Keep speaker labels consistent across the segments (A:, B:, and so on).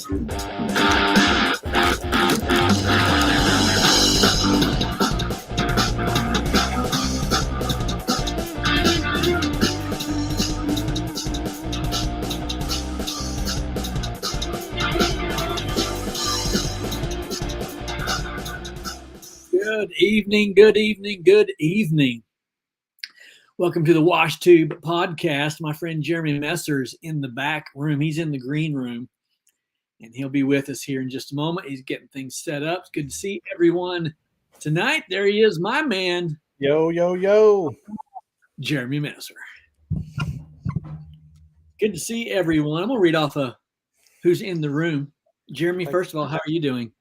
A: Good evening, good evening, good evening. Welcome to the WashTube podcast. My friend Jeremy Messer's in the back room. He's in the green room, and he'll be with us here in just a moment. He's getting things set up. It's good to see everyone tonight. There he is, my man.
B: Yo, yo, yo.
A: Jeremy Messer. Good to see everyone. I'm going to read off who's in the room. Jeremy, first of all, how are you doing?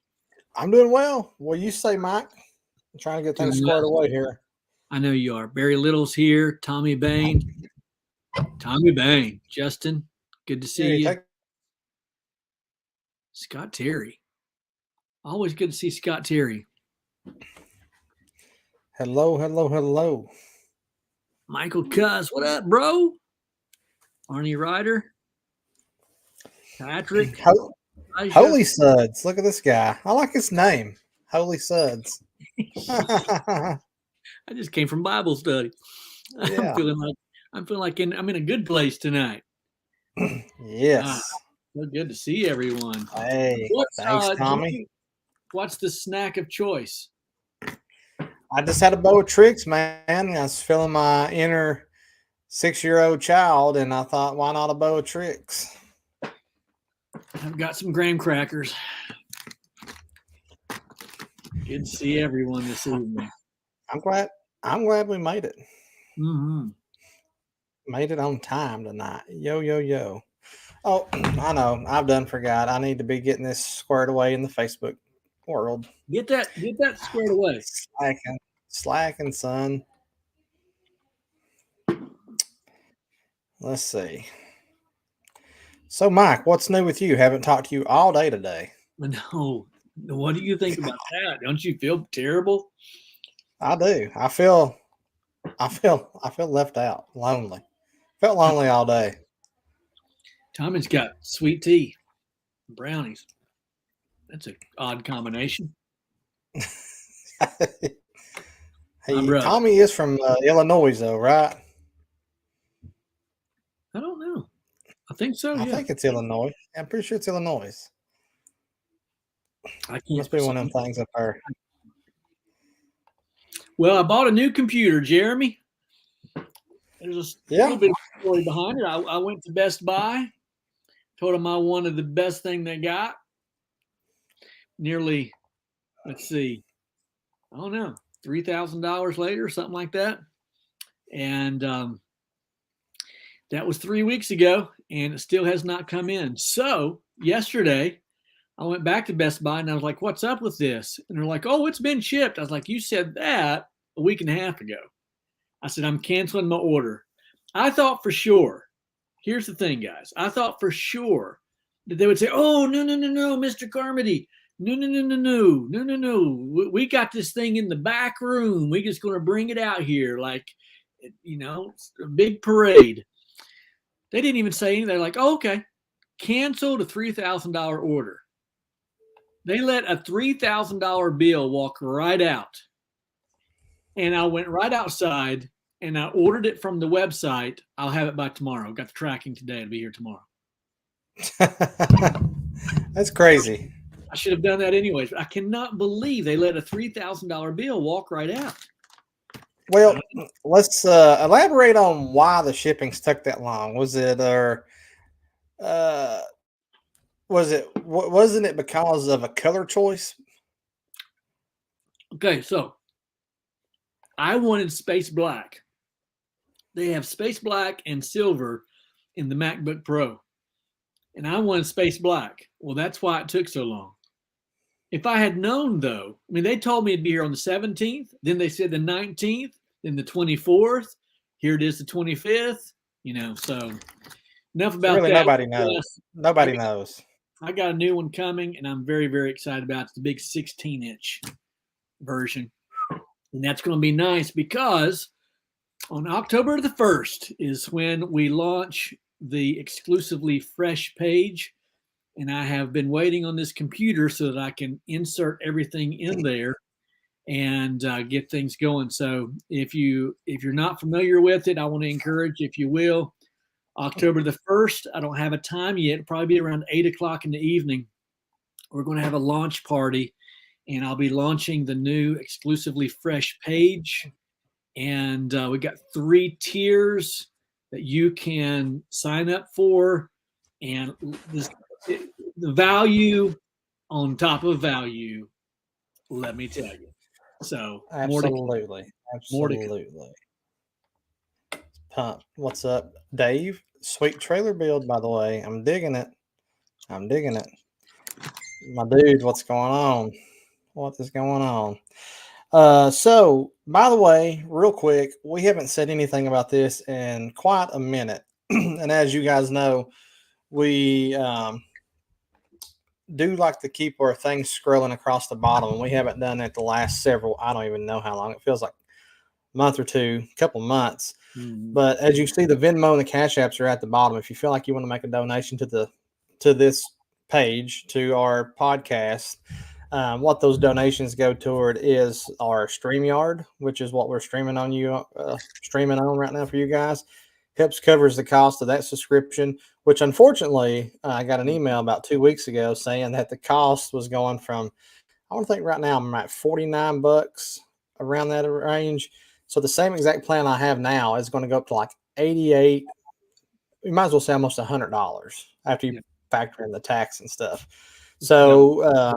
B: I'm doing well. What do you say, Mike? I'm trying to get things squared away here.
A: I know you are. Barry Little's here. Tommy Bain. Justin, good to see you. Scott Terry. Always good to see Scott Terry.
B: Hello, hello, hello.
A: Michael Cuss, what up, bro? Arnie Ryder. Patrick.
B: Holy Suds. Look at this guy. I like his name. Holy Suds.
A: I just came from Bible study. Yeah. I'm feeling like I'm in a good place tonight.
B: Yes.
A: So good to see everyone.
B: Hey, thanks, Tommy.
A: What's the snack of choice?
B: I just had a bowl of tricks, man. I was feeling my inner 6-year-old child, and I thought, why not a bowl of tricks?
A: I've got some graham crackers. Good to see everyone this evening.
B: I'm glad we made it.
A: Mm-hmm.
B: Made it on time tonight. Yo, yo, yo. Oh, I know. I've done forgot. I need to be getting this squared away in the Facebook world.
A: Get that squared away.
B: Slacking, son. Let's see. So, Mike, what's new with you? Haven't talked to you all day today.
A: No. What do you think about that? Don't you feel terrible?
B: I do. I feel left out, lonely. Felt lonely all day.
A: Tommy's got sweet tea, brownies. That's an odd combination.
B: Hey, Tommy is from Illinois, though, right?
A: I don't know. I think so.
B: I think it's Illinois. I'm pretty sure it's Illinois. Must be one of them things up there.
A: Well, I bought a new computer, Jeremy. There's a little bit of story behind it. I went to Best Buy, told them I wanted the best thing they got. Nearly, let's see, I don't know, $3,000 later, something like that. And that was 3 weeks ago, and it still has not come in. So yesterday, I went back to Best Buy, and I was like, what's up with this? And they're like, oh, it's been shipped. I was like, you said that a week and a half ago. I said, I'm canceling my order. I thought for sure. Here's the thing, guys. I thought for sure that they would say, oh, no, Mr. Carmody. No. We got this thing in the back room. We're just going to bring it out here like, a big parade. They didn't even say anything. They're like, oh, okay. Canceled a $3,000 order. They let a $3,000 bill walk right out. And I went right outside and I ordered it from the website. I'll have it by tomorrow. Got the tracking today. It'll be here tomorrow.
B: That's crazy.
A: I should have done that anyways, but I cannot believe they let a $3,000 bill walk right out.
B: Well, let's elaborate on why the shipping took that long. Wasn't it because of a color choice?
A: Okay, so I wanted space black. They have space black and silver in the MacBook Pro. And I wanted space black. Well, that's why it took so long. If I had known, though, I mean, they told me it'd be here on the 17th. Then they said the 19th, then the 24th. Here it is, the 25th. So enough about
B: really
A: that.
B: Nobody knows. Nobody knows.
A: I got a new one coming, and I'm very, very excited about it. It's the big 16-inch version. And that's going to be nice because on October the 1st is when we launch the exclusively fresh page and I have been waiting on this computer so that I can insert everything in there and get things going. So if you're not familiar with it, I want to encourage, if you will, October the 1st. I don't have a time yet. It'll probably be around 8 o'clock in the evening. We're going to have a launch party, and I'll be launching the new exclusively fresh page. And we got 3 tiers that you can sign up for, and the value on top of value, let me tell you. So
B: Absolutely.
A: more to
B: Absolutely. Pump. What's up, Dave? Sweet trailer build, by the way. I'm digging it. I'm digging it. My dude, what's going on? What is going on? So, by the way, real quick, we haven't said anything about this in quite a minute. And as you guys know, we do like to keep our things scrolling across the bottom, and we haven't done it the last several, I don't even know how long. It feels like a month or two, a couple months.
A: Mm-hmm.
B: But as you see, the Venmo and the Cash Apps are at the bottom. If you feel like you want to make a donation to this page, to our podcast, what those donations go toward is our StreamYard, which is what we're streaming on right now for you guys. Helps covers the cost of that subscription, which unfortunately I got an email about 2 weeks ago saying that the cost was going from, I want to think right now I'm at $49 around that range. So the same exact plan I have now is going to go up to like 88. You might as well say almost $100 after you factor in the tax and stuff. So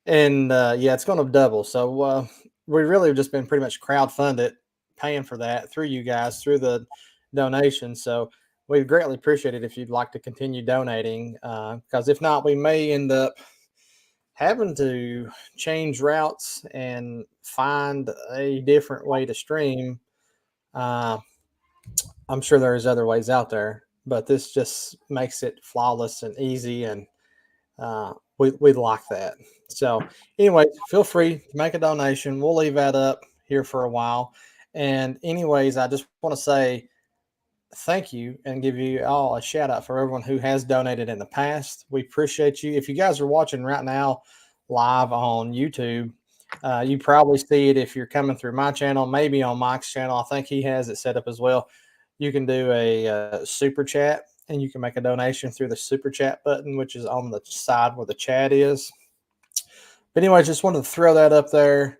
B: yeah, it's going to double. So we really have just been pretty much crowdfunded, paying for that through you guys, through the donation. So we'd greatly appreciate it if you'd like to continue donating, because if not, we may end up having to change routes and find a different way to stream. I'm sure there's other ways out there, but this just makes it flawless and easy, and we like that. So anyways, feel free to make a donation. We'll leave that up here for a while. And anyways, I just want to say thank you and give you all a shout out for everyone who has donated in the past. We appreciate you. If you guys are watching right now live on YouTube, you probably see it if you're coming through my channel, maybe on Mike's channel. I think he has it set up as well. You can do a super chat, and you can make a donation through the super chat button, which is on the side where the chat is. But anyway, just wanted to throw that up there.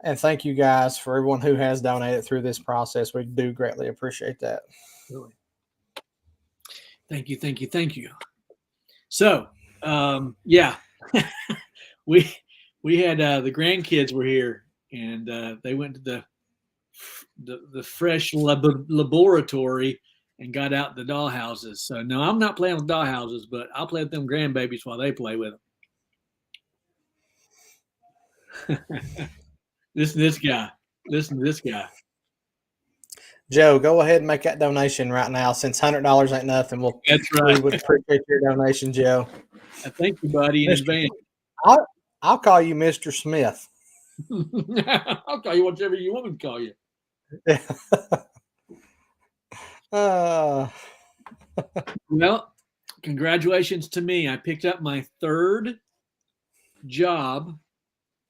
B: And thank you guys for everyone who has donated through this process. We do greatly appreciate that.
A: Really. Thank you, thank you, thank you. So, yeah, we had the grandkids were here, and they went to the fresh laboratory and got out the dollhouses. So no, I'm not playing with dollhouses, but I'll play with them grandbabies while they play with them. Listen to this guy. Listen to this guy.
B: Joe, go ahead and make that donation right now. Since $100 ain't nothing,
A: That's right.
B: We would appreciate your donation, Joe.
A: Thank you, buddy, in advance.
B: I'll call you Mr. Smith.
A: I'll call you whatever you want me to call you. Well, congratulations to me. I picked up my 3rd job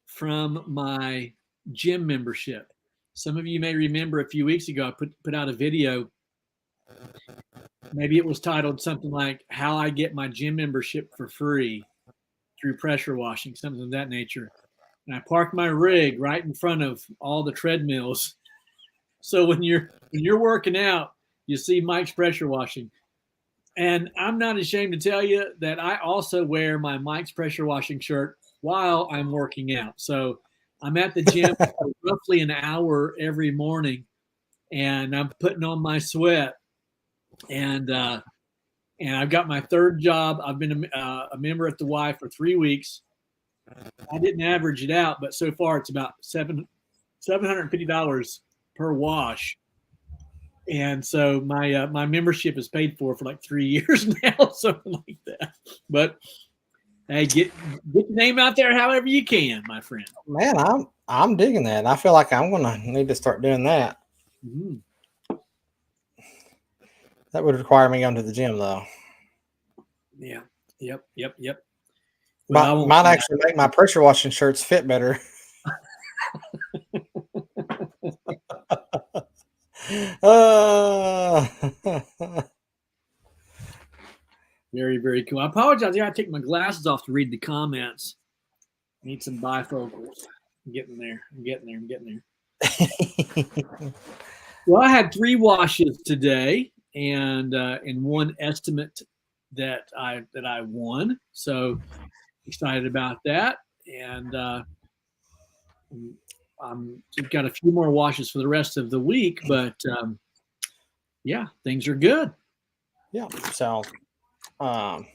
A: from my gym membership. Some of you may remember a few weeks ago, I put out a video. Maybe it was titled something like "How I Get My Gym Membership for Free Through Pressure Washing," something of that nature. And I parked my rig right in front of all the treadmills. So when you're working out, you see Mike's Pressure Washing. And I'm not ashamed to tell you that I also wear my Mike's Pressure Washing shirt while I'm working out. So I'm at the gym for roughly an hour every morning, and I'm putting on my sweat. And I've got my 3rd job. I've been a member at the Y for 3 weeks. I didn't average it out, but so far it's about $750 per wash. And so my membership is paid for like 3 years now, something like that. But hey, get your name out there however you can, my friend.
B: Man, I'm digging that. I feel like I'm gonna need to start doing that.
A: Mm-hmm.
B: That would require me going to the gym, though.
A: Yeah. Yep. Yep. Yep. Well, I won't.
B: Might actually make my pressure washing shirts fit better. uh,
A: Very, very cool. I apologize. I got to take my glasses off to read the comments. Need some bifocals. I'm getting there. I'm getting there. I'm getting there. Well, I had 3 washes today, and one estimate that I won. So excited about that, and I've got a few more washes for the rest of the week. But yeah, things are good.
B: Yeah. So, I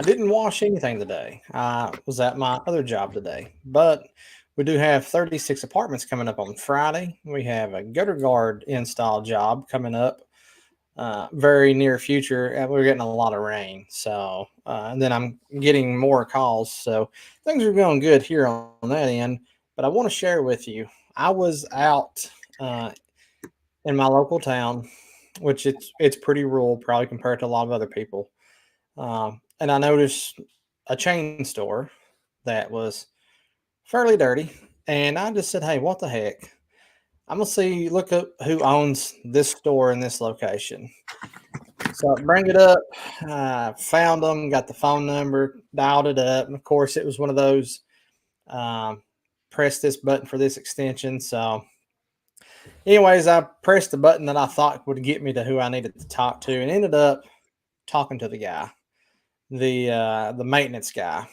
B: didn't wash anything today. I was at my other job today, but we do have 36 apartments coming up on Friday. We have a gutter guard install job coming up very near future. And we're getting a lot of rain. So, and then I'm getting more calls. So things are going good here on that end. But I want to share with you, I was out in my local town, which it's pretty rural, probably compared to a lot of other people. And I noticed a chain store that was fairly dirty. And I just said, hey, what the heck? I'm going to look up who owns this store in this location. So I bring it up, found them, got the phone number, dialed it up. And of course, it was one of those press this button for this extension. So, anyways, I pressed the button that I thought would get me to who I needed to talk to, and ended up talking to the guy, the maintenance guy.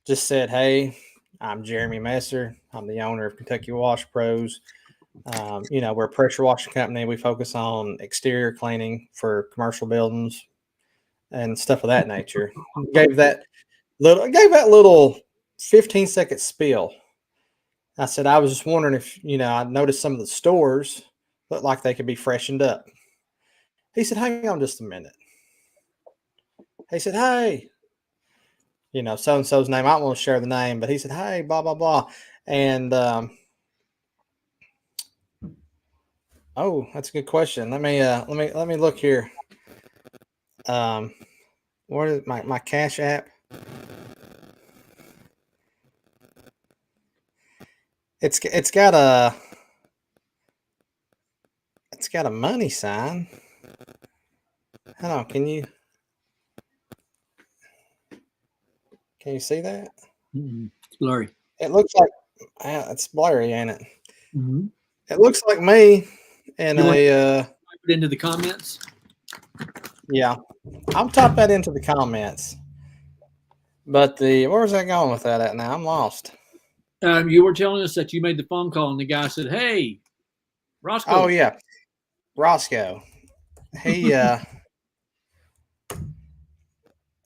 B: Just said, hey, I'm Jeremy Messer. I'm the owner of Kentucky Wash Pros. We're a pressure washing company. We focus on exterior cleaning for commercial buildings and stuff of that nature. Gave that little 15-second spiel. I said, I was just wondering if, I noticed some of the stores looked like they could be freshened up. He said, hang on just a minute. He said, hey, so-and-so's name. I don't want to share the name, but he said, hey, blah, blah, blah. And, oh, that's a good question. Let me look here. What is my Cash App? It's got a money sign. Hold on, can you see that?
A: It's blurry.
B: It looks like it's blurry, ain't it?
A: Mm-hmm.
B: It looks like me and
A: You want
B: a
A: to type it into the comments?
B: yeah. I'll type that into the comments. But where was I going with that at now? I'm lost.
A: You were telling us that you made the phone call and the guy said, hey, Roscoe.
B: Oh yeah. Roscoe. He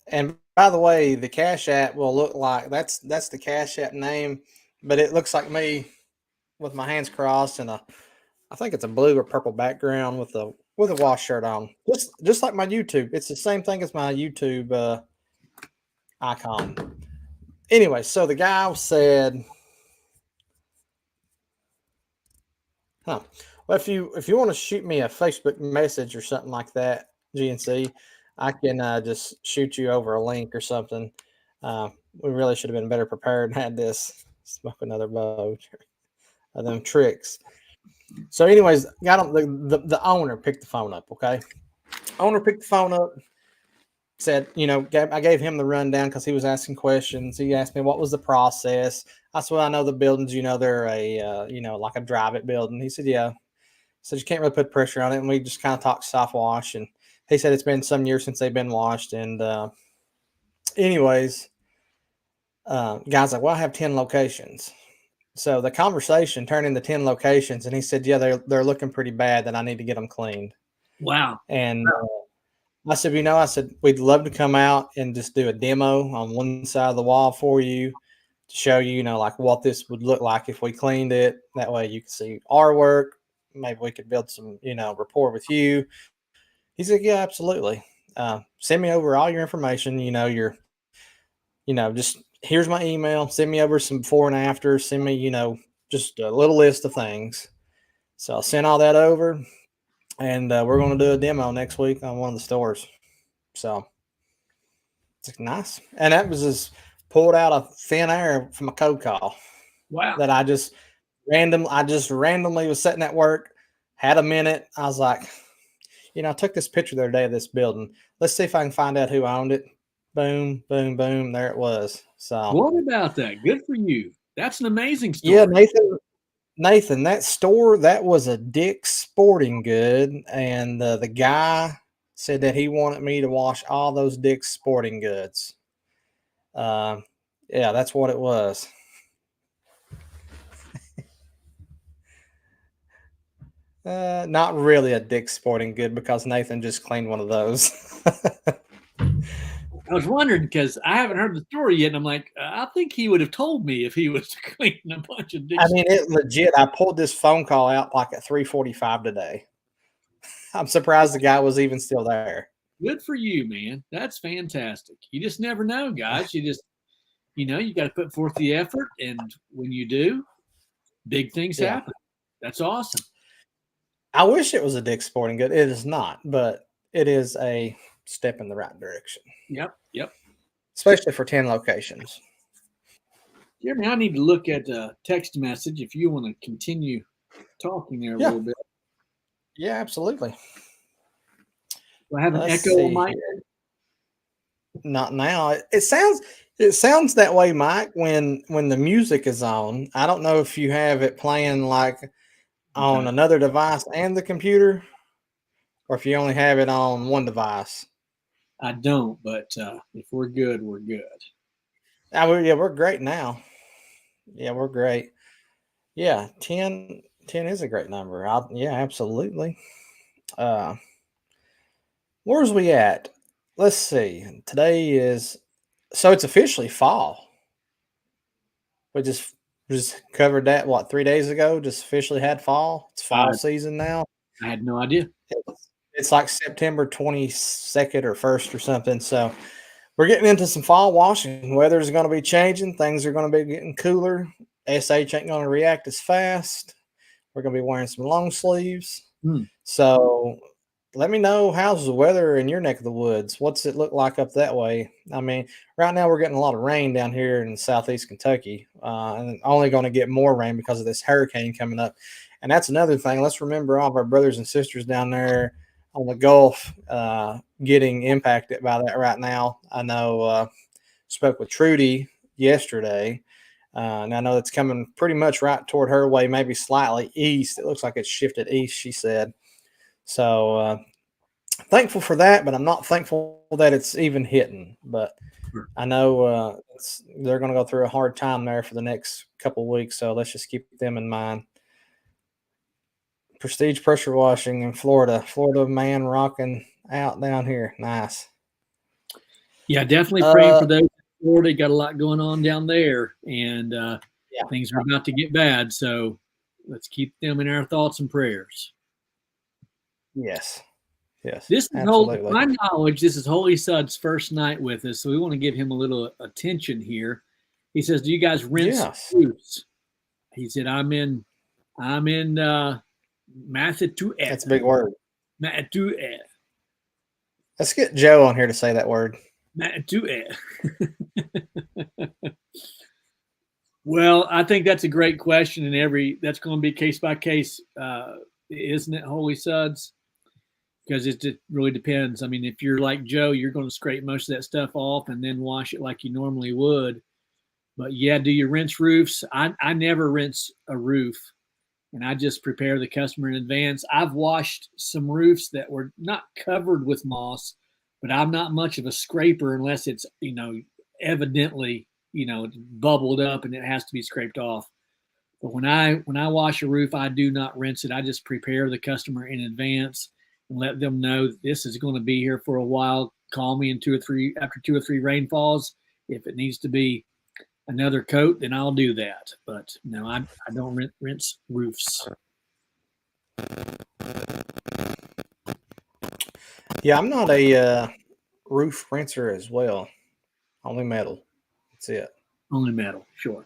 B: and by the way, the Cash App will look like that's the Cash App name, but it looks like me with my hands crossed and I think it's a blue or purple background with a wash shirt on. Just like my YouTube. It's the same thing as my YouTube icon. Anyway, so the guy said, well, if you want to shoot me a Facebook message or something like that, GNC, I can just shoot you over a link or something. We really should have been better prepared and had this smoke another bow of them tricks. So, anyways, got him, the owner picked the phone up. Okay, owner picked the phone up. Said, I gave him the rundown because he was asking questions. He asked me what was the process. I said, well, I know the buildings. They're a like a drive-it building. He said, yeah. So you can't really put pressure on it. And we just kind of talked soft wash. And he said it's been some years since they've been washed. And anyways, guy's like, well, I have 10 locations. So the conversation turned into 10 locations. And he said, yeah, they're looking pretty bad that I need to get them cleaned.
A: Wow.
B: And I said, we'd love to come out and just do a demo on one side of the wall for you to show you, like what this would look like if we cleaned it. That way you can see our work. Maybe we could build some, rapport with you. He said, yeah, absolutely. Send me over all your information. Just here's my email. Send me over some before and after. Send me, just a little list of things. So I'll send all that over, and we're going to do a demo next week on one of the stores. So It's nice. And that was just pulled out of thin air from a code call
A: Wow.
B: that I just randomly was sitting at work, had a minute. I was like, I took this picture the other day of this building. Let's see if I can find out who owned it. Boom, boom, boom. There it was. So
A: What about that? Good for you. That's an amazing story.
B: yeah, Nathan, that store, that was a Dick's Sporting Good, and the guy said that he wanted me to wash all those Dick's Sporting Goods. Yeah, that's what it was. Not really a Dick's Sporting Good because Nathan just cleaned one of those.
A: I was wondering because I haven't heard the story yet, and I'm like, I think he would have told me if he was cleaning a bunch of
B: I mean, it legit. I pulled this phone call out like at 3:45 today. I'm surprised the guy was even still there.
A: Good for you, man. That's fantastic. You just never know, guys. You just, you got to put forth the effort, and when you do, big things happen. That's awesome.
B: I wish it was a Dick's Sporting Good. It is not, but it is a step in the right direction.
A: Yep.
B: Especially for 10 locations.
A: Jeremy, I need to look at a text message if you want to continue talking there a little bit.
B: Yeah, absolutely.
A: Do I have an echo on my end?
B: Not now. It sounds that way, Mike, when the music is on. I don't know if you have it playing like on another device and the computer, or if you only have it on one device.
A: I don't, but if we're good, we're good.
B: We're great now. Yeah, we're great. Yeah, 10 is a great number. Absolutely. Where's we at? Let's see. Today is, so it's officially fall. We just covered that, 3 days ago? Just officially had fall. It's fall season now.
A: I had no idea.
B: It's like September 22nd or 1st or something. So we're getting into some fall washing. Weather is going to be changing. Things are going to be getting cooler. SH ain't going to react as fast. We're going to be wearing some long sleeves. So let me know, how's the weather in your neck of the woods? What's it look like up that way? I mean, right now we're getting a lot of rain down here in southeast Kentucky, and only going to get more rain because of this hurricane coming up. And that's another thing. Let's remember all of our brothers and sisters down there on the Gulf getting impacted by that right now. I know spoke with Trudy yesterday, and I know it's coming pretty much right toward her way, maybe slightly east. It looks like it's shifted east, she said. So thankful for that, but I'm not thankful that it's even hitting. But I know they're going to go through a hard time there for the next couple of weeks, so let's just keep them in mind. Prestige pressure washing in Florida. Florida man rocking out down here. Nice.
A: Yeah, definitely praying for those in Florida. Got a lot going on down there, and things are about to get bad. So let's keep them in our thoughts and prayers.
B: Yes.
A: This is my knowledge. This is Holy Sud's first night with us, so we want to give him a little attention here. He says, "Do you guys rinse roofs?" He said, "I'm in Massachusetts."
B: That's a big word.
A: Massachusetts.
B: Let's get Joe on here to say that word.
A: Massachusetts. Well, I think that's a great question, and that's going to be case by case, isn't it, Holy Suds? Because it really depends. I mean, if you're like Joe, you're going to scrape most of that stuff off and then wash it like you normally would. But yeah, do you rinse roofs? I never rinse a roof, and I just prepare the customer in advance. I've washed some roofs that were not covered with moss, but I'm not much of a scraper unless it's, evidently, bubbled up and it has to be scraped off. But when I wash a roof, I do not rinse it. I just prepare the customer in advance and let them know that this is going to be here for a while. Call me after 2 or 3 rainfalls. If it needs to be another coat, then I'll do that. But no, I don't rinse roofs.
B: Yeah, I'm not a roof rinser as well. Only metal. That's it.
A: Only metal, sure.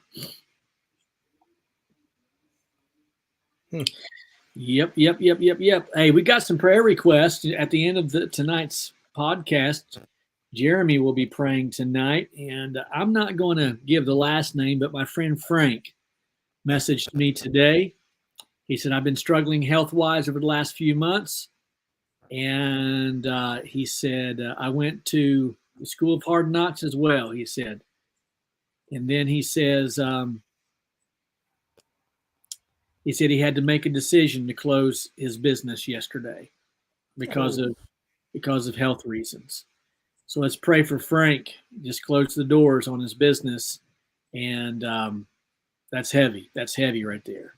A: Yep. Hey, we got some prayer requests at the end of tonight's podcast. Jeremy will be praying tonight, and I'm not going to give the last name, but my friend Frank messaged me today. He said, I've been struggling health wise over the last few months. And he said, I went to the School of Hard Knocks as well, he said. And then he says, he said he had to make a decision to close his business yesterday because of health reasons. So let's pray for Frank. Just close the doors on his business, and that's heavy. That's heavy right there.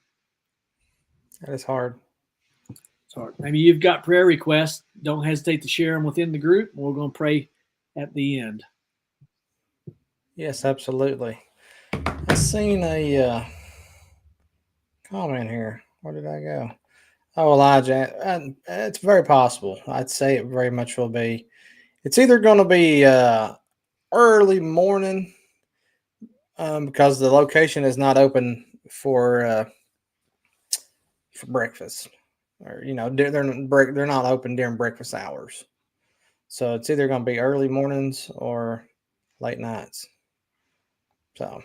B: That is hard.
A: It's hard. Maybe you've got prayer requests. Don't hesitate to share them within the group. We're going to pray at the end.
B: Yes, absolutely. I seen a comment here. Where did I go? Oh, Elijah. It's very possible. I'd say it very much will be. It's either going to be early morning because the location is not open for breakfast, or they're not open during breakfast hours. So it's either going to be early mornings or late nights. So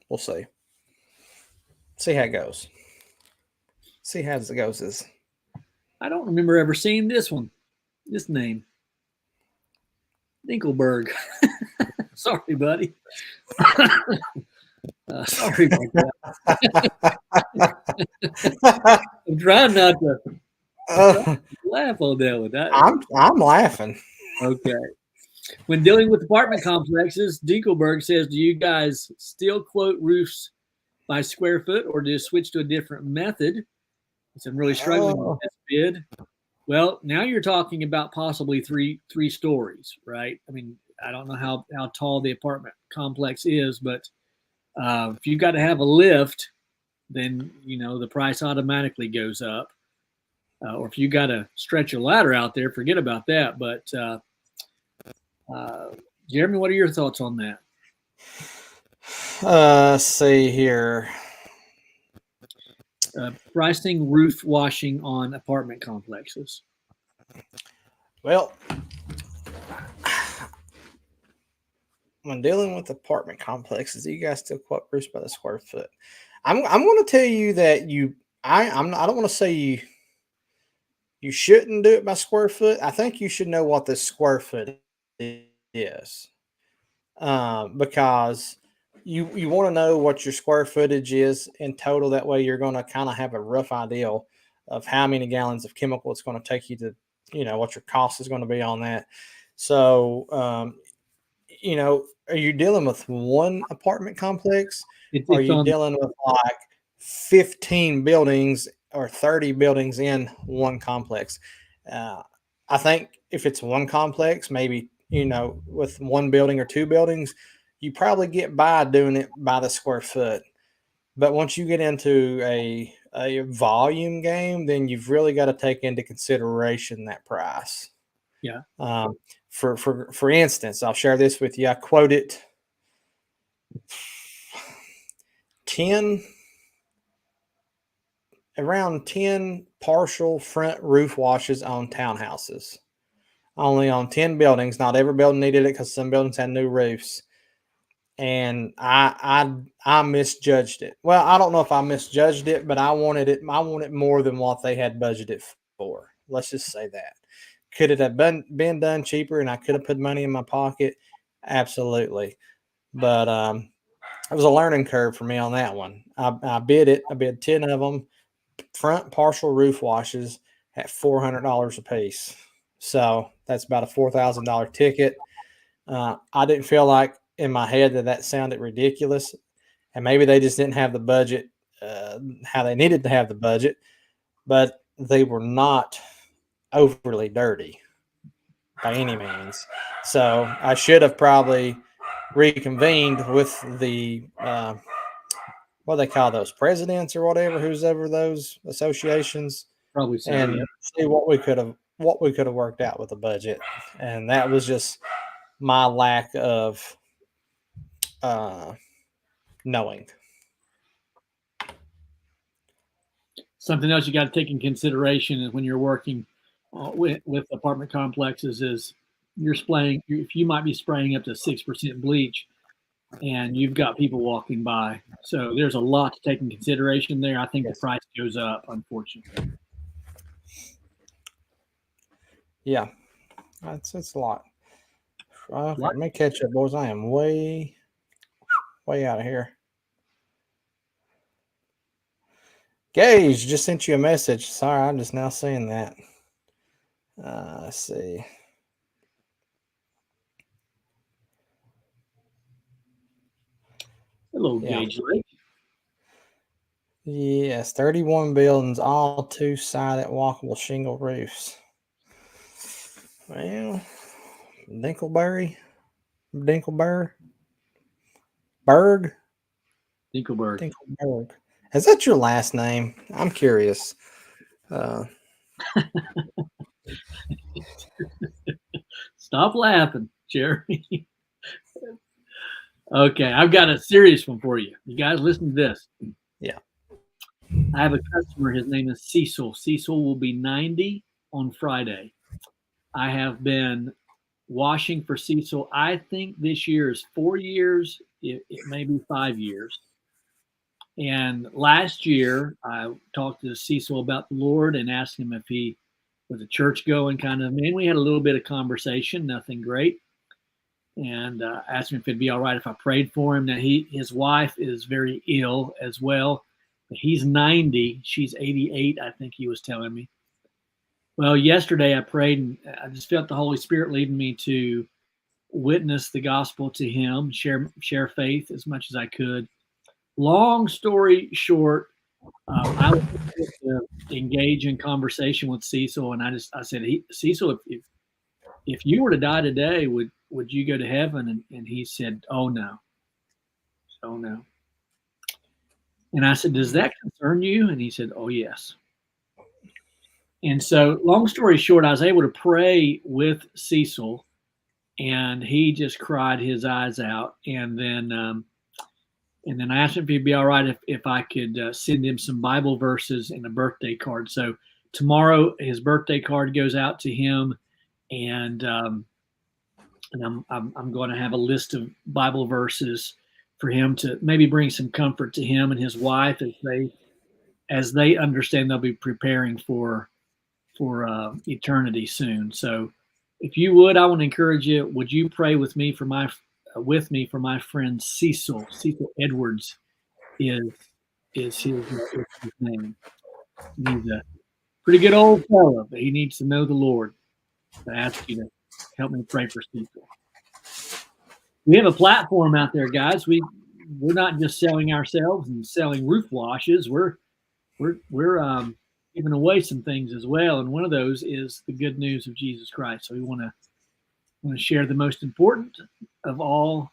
B: we'll see. See how it goes. See how it goes.
A: I don't remember ever seeing this one. This name. Dinkelberg. Sorry, buddy. Sorry about that. I'm trying not to laugh on that one.
B: I'm laughing.
A: Okay. When dealing with apartment complexes, Dinkelberg says, do you guys still quote roofs by square foot, or do you switch to a different method? I'm really struggling with this bid. Well, now you're talking about possibly three stories, right? I mean, I don't know how tall the apartment complex is, but if you've got to have a lift, then the price automatically goes up. Or if you got to stretch a ladder out there, forget about that. But Jeremy, what are your thoughts on that?
B: Let's see here.
A: Pricing roof washing on apartment complexes.
B: Well, when dealing with apartment complexes, you guys still quote roofs by the square foot. I'm going to tell you that I don't want to say you shouldn't do it by square foot. I think you should know what the square foot is, because you want to know what your square footage is in total. That way, you're going to kind of have a rough idea of how many gallons of chemical it's going to take you to, what your cost is going to be on that. So, are you dealing with one apartment complex? Are you dealing with like 15 buildings or 30 buildings in one complex? I think if it's one complex, maybe, with one building or two buildings, you probably get by doing it by the square foot. But once you get into a volume game, then you've really got to take into consideration that price.
A: Yeah.
B: For instance, I'll share this with you. I quoted 10 partial front roof washes on townhouses, only on 10 buildings. Not every building needed it because some buildings had new roofs. And I misjudged it. Well, I don't know if I misjudged it, but I wanted more than what they had budgeted for. Let's just say that. Could it have been done cheaper and I could have put money in my pocket? Absolutely. But it was a learning curve for me on that one. I bid it. I bid 10 of them, front partial roof washes at $400 a piece. So that's about a $4,000 ticket. I didn't feel like in my head that sounded ridiculous, and maybe they just didn't have the budget how they needed to have the budget, but they were not overly dirty by any means. So I should have probably reconvened with the what do they call those, presidents or whatever, who's over those associations,
A: probably so,
B: and
A: yeah.
B: see what we could have worked out with the budget. And that was just my lack of knowing.
A: Something else you got to take in consideration when you're working with apartment complexes is you're spraying, if you might be spraying up to 6% bleach, and you've got people walking by. So there's a lot to take in consideration there. I think the price goes up, unfortunately.
B: Yeah, it's a lot. Okay, let me catch up, boys. I am way out of here. Gage just sent you a message. Sorry, I'm just now seeing that. Let's see.
A: Hello, Gage Lake.
B: Yes, 31 buildings, all two-sided walkable shingle roofs. Well, Dinkleberg? Dinkleberg. Is that your last name? I'm curious.
A: Stop laughing, Jeremy. Okay, I've got a serious one for you. You guys listen to this.
B: Yeah.
A: I have a customer. His name is Cecil. Cecil will be 90 on Friday. I have been washing for Cecil. I think this year is 4 years. It may be 5 years. And last year, I talked to Cecil about the Lord and asked him if he was a church going kind of man. We had a little bit of conversation, nothing great. And asked him if it'd be all right if I prayed for him. Now, his wife is very ill as well. He's 90. She's 88, I think he was telling me. Well, yesterday I prayed and I just felt the Holy Spirit leading me to witness the gospel to him, share faith as much as I could. Long story short, I was able to engage in conversation with Cecil, and I said, Cecil, if you were to die today, would you go to heaven? And he said, oh no. And I said, does that concern you? And he said, oh yes. And so, long story short, I was able to pray with Cecil, and he just cried his eyes out. And then I asked him if he'd be all right if I could send him some Bible verses and a birthday card. So tomorrow, his birthday card goes out to him, and I'm going to have a list of Bible verses for him to maybe bring some comfort to him and his wife as they understand they'll be preparing for eternity soon. So, if you would, I want to encourage you. Would you pray with me for my friend Cecil? Cecil Edwards is his name. He's a pretty good old fellow, but he needs to know the Lord. I ask you to help me pray for Cecil. We have a platform out there, guys. We're not just selling ourselves and selling roof washes. We're giving away some things as well, and one of those is the good news of Jesus Christ. So we want to share the most important of all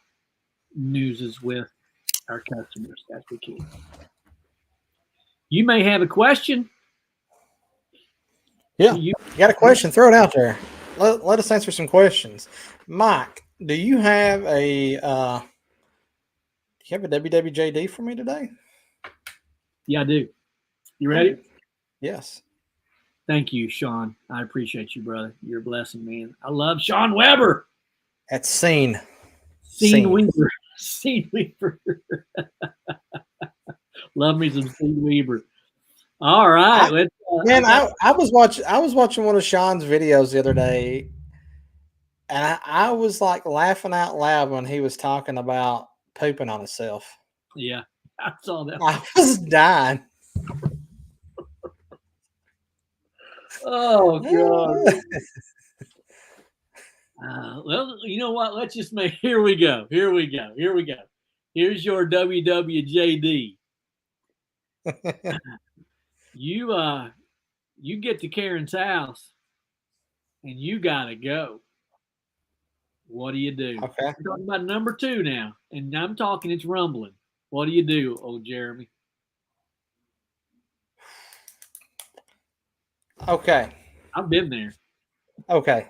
A: newses with our customers as we can. You may have a question.
B: Yeah, you got a question? Throw it out there. Let us answer some questions. Mike, do you have a WWJD for me today?
A: Yeah, I do. You ready?
B: Yes.
A: Thank you, Sean. I appreciate you, brother. You're a blessing, man. I love Sean Weber.
B: That's Scene
A: Weaver. Scene Weaver. Love me some Scene Weaver. All right.
B: I was watching one of Sean's videos the other day, and I was like laughing out loud when he was talking about pooping on himself.
A: Yeah, I saw that.
B: I was dying.
A: Oh God. Well, you know what? Let's just make. Here we go. Here's your WWJD. You get to Karen's house, and you gotta go. What do you do?
B: Okay.
A: We're talking about number 2 now, and I'm talking. It's rumbling. What do you do, old Jeremy?
B: Okay.
A: I've been there.
B: Okay.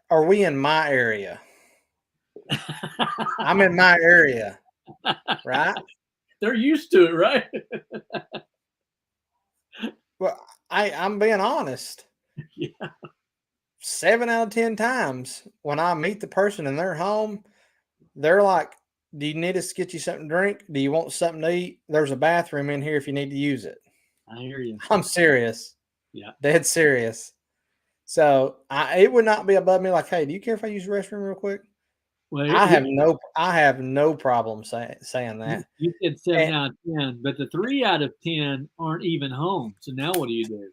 B: Are we in my area? I'm in my area, right?
A: They're used to it, right?
B: Well, I'm being honest.
A: Yeah.
B: 7 out of 10 times when I meet the person in their home, they're like, do you need us to get you something to drink? Do you want something to eat? There's a bathroom in here if you need to use it.
A: I hear you.
B: I'm serious.
A: Yeah.
B: Dead serious. So it would not be above me like, hey, do you care if I use the restroom real quick?
A: Well,
B: I have no problem saying that.
A: you said 7
B: And
A: out of 10, but the 3 out of 10 aren't even home. So now what do you do?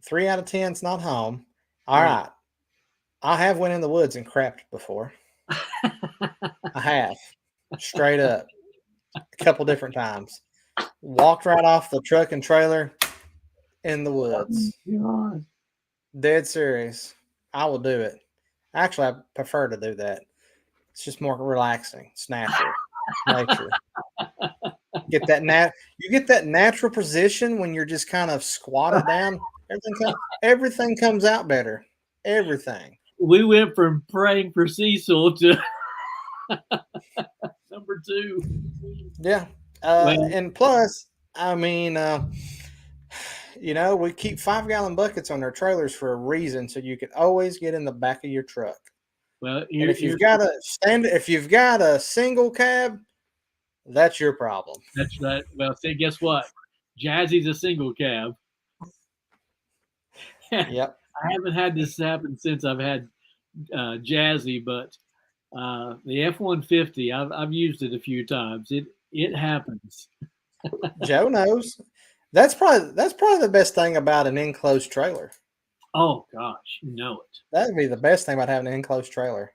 B: 3 out of 10 is not home. All
A: Right.
B: right. I have went in the woods and crapped before. I have. Straight up. A couple different times. Walked right off the truck and trailer in the woods.
A: God.
B: Dead serious. I will do it. Actually, I prefer to do that. It's just more relaxing. It's natural. Nature. You get that natural position when you're just kind of squatted down. Everything comes out better. Everything.
A: We went from praying for Cecil to number 2.
B: Yeah.
A: Well,
B: And plus, I mean, we keep 5-gallon buckets on our trailers for a reason, so you can always get in the back of your truck.
A: well,
B: And if you've got a single cab, that's your problem.
A: that's right. Well, see, guess what? Jazzy's a single cab.
B: Yep.
A: I haven't had this happen since I've had Jazzy, but the F-150, I've used it a few times. It happens.
B: Joe knows. That's probably the best thing about an enclosed trailer.
A: Oh gosh, you know it.
B: That'd be the best thing about having an enclosed trailer.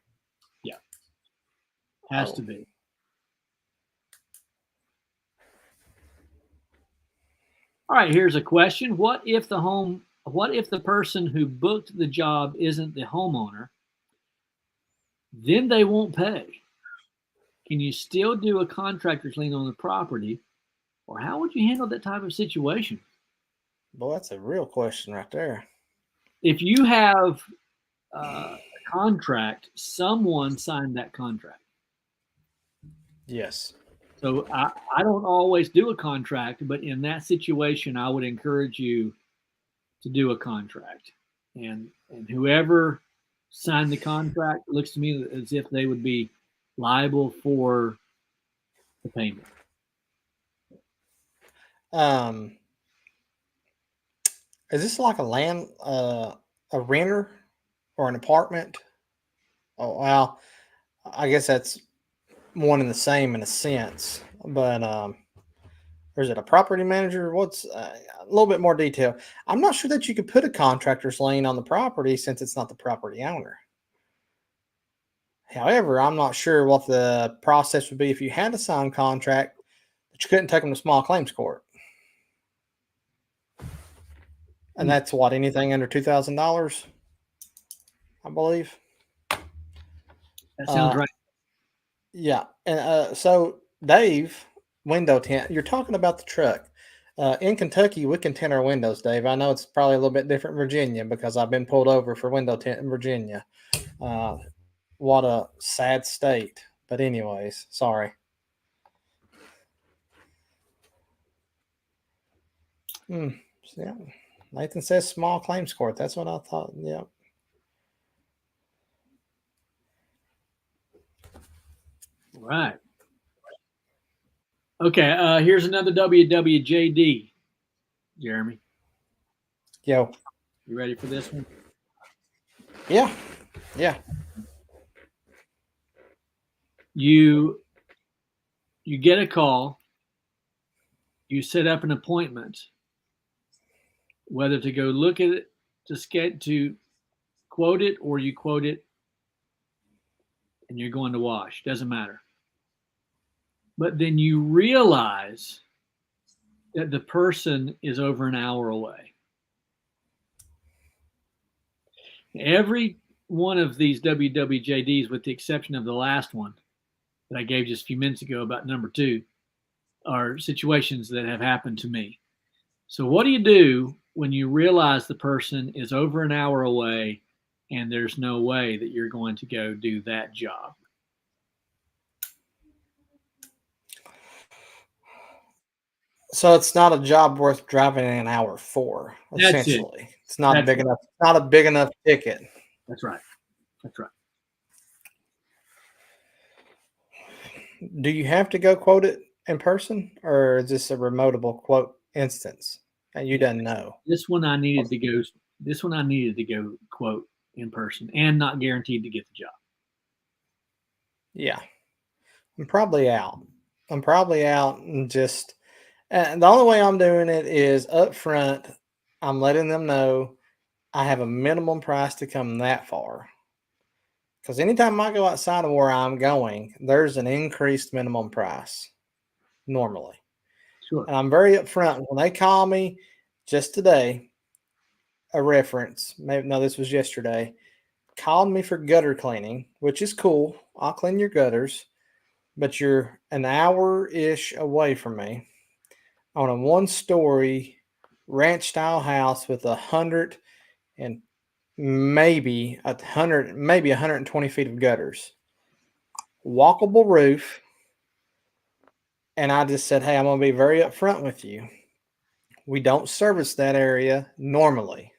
A: Yeah, has to be. All right, here's a question. What if the person who booked the job isn't the homeowner? Then they won't pay. Can you still do a contractor's lien on the property? Or how would you handle that type of situation?
B: Boy, that's a real question right there.
A: If you have a contract, someone signed that contract.
B: Yes.
A: So I don't always do a contract, but in that situation, I would encourage you to do a contract. And whoever signed the contract looks to me as if they would be liable for the payment.
B: Is this like a renter or an apartment? Oh, well, I guess that's one and the same in a sense, but or is it a property manager? What's a little bit more detail? I'm not sure that you could put a contractor's lien on the property since it's not the property owner. However, I'm not sure what the process would be if you had a signed contract, but you couldn't take them to small claims court. And that's what, anything under $2,000, I believe.
A: That sounds right.
B: Yeah. And so, Dave, window tint, you're talking about the truck. In Kentucky, we can tint our windows, Dave. I know it's probably a little bit different in Virginia because I've been pulled over for window tint in Virginia. What a sad state. But anyways, sorry. Yeah. Nathan says small claims court. That's what I thought. Yeah.
A: Right. Okay. Here's another WWJD, Jeremy.
B: Yo.
A: You ready for this one?
B: Yeah. Yeah.
A: You get a call. You set up an appointment, whether to go look at it, to quote it, or you quote it, and you're going to wash. Doesn't matter. But then you realize that the person is over an hour away. Every one of these WWJDs, with the exception of the last one that I gave just a few minutes ago about number 2, are situations that have happened to me. So what do you do when you realize the person is over an hour away and there's no way that you're going to go do that job?
B: So it's not a job worth driving an hour for,
A: That's it.
B: essentially. It's not big enough. Not a big enough ticket.
A: That's right. That's right.
B: Do you have to go quote it in person, or is this a remotable quote instance? And you don't know.
A: This one I needed to go. This one I needed to go quote in person, and not guaranteed to get the job.
B: Yeah, I'm probably out. And just and the only way I'm doing it is up front. I'm letting them know I have a minimum price to come that far. Because anytime I go outside of where I'm going, there's an increased minimum price normally.
A: Sure.
B: And I'm very upfront. When they call me just today, a reference, maybe no, this was yesterday, called me for gutter cleaning, which is cool. I'll clean your gutters, but you're an hour-ish away from me on a one-story ranch style house with 100 and maybe 120 feet of gutters, walkable roof. And I just said, hey, I'm going to be very upfront with you. We don't service that area normally.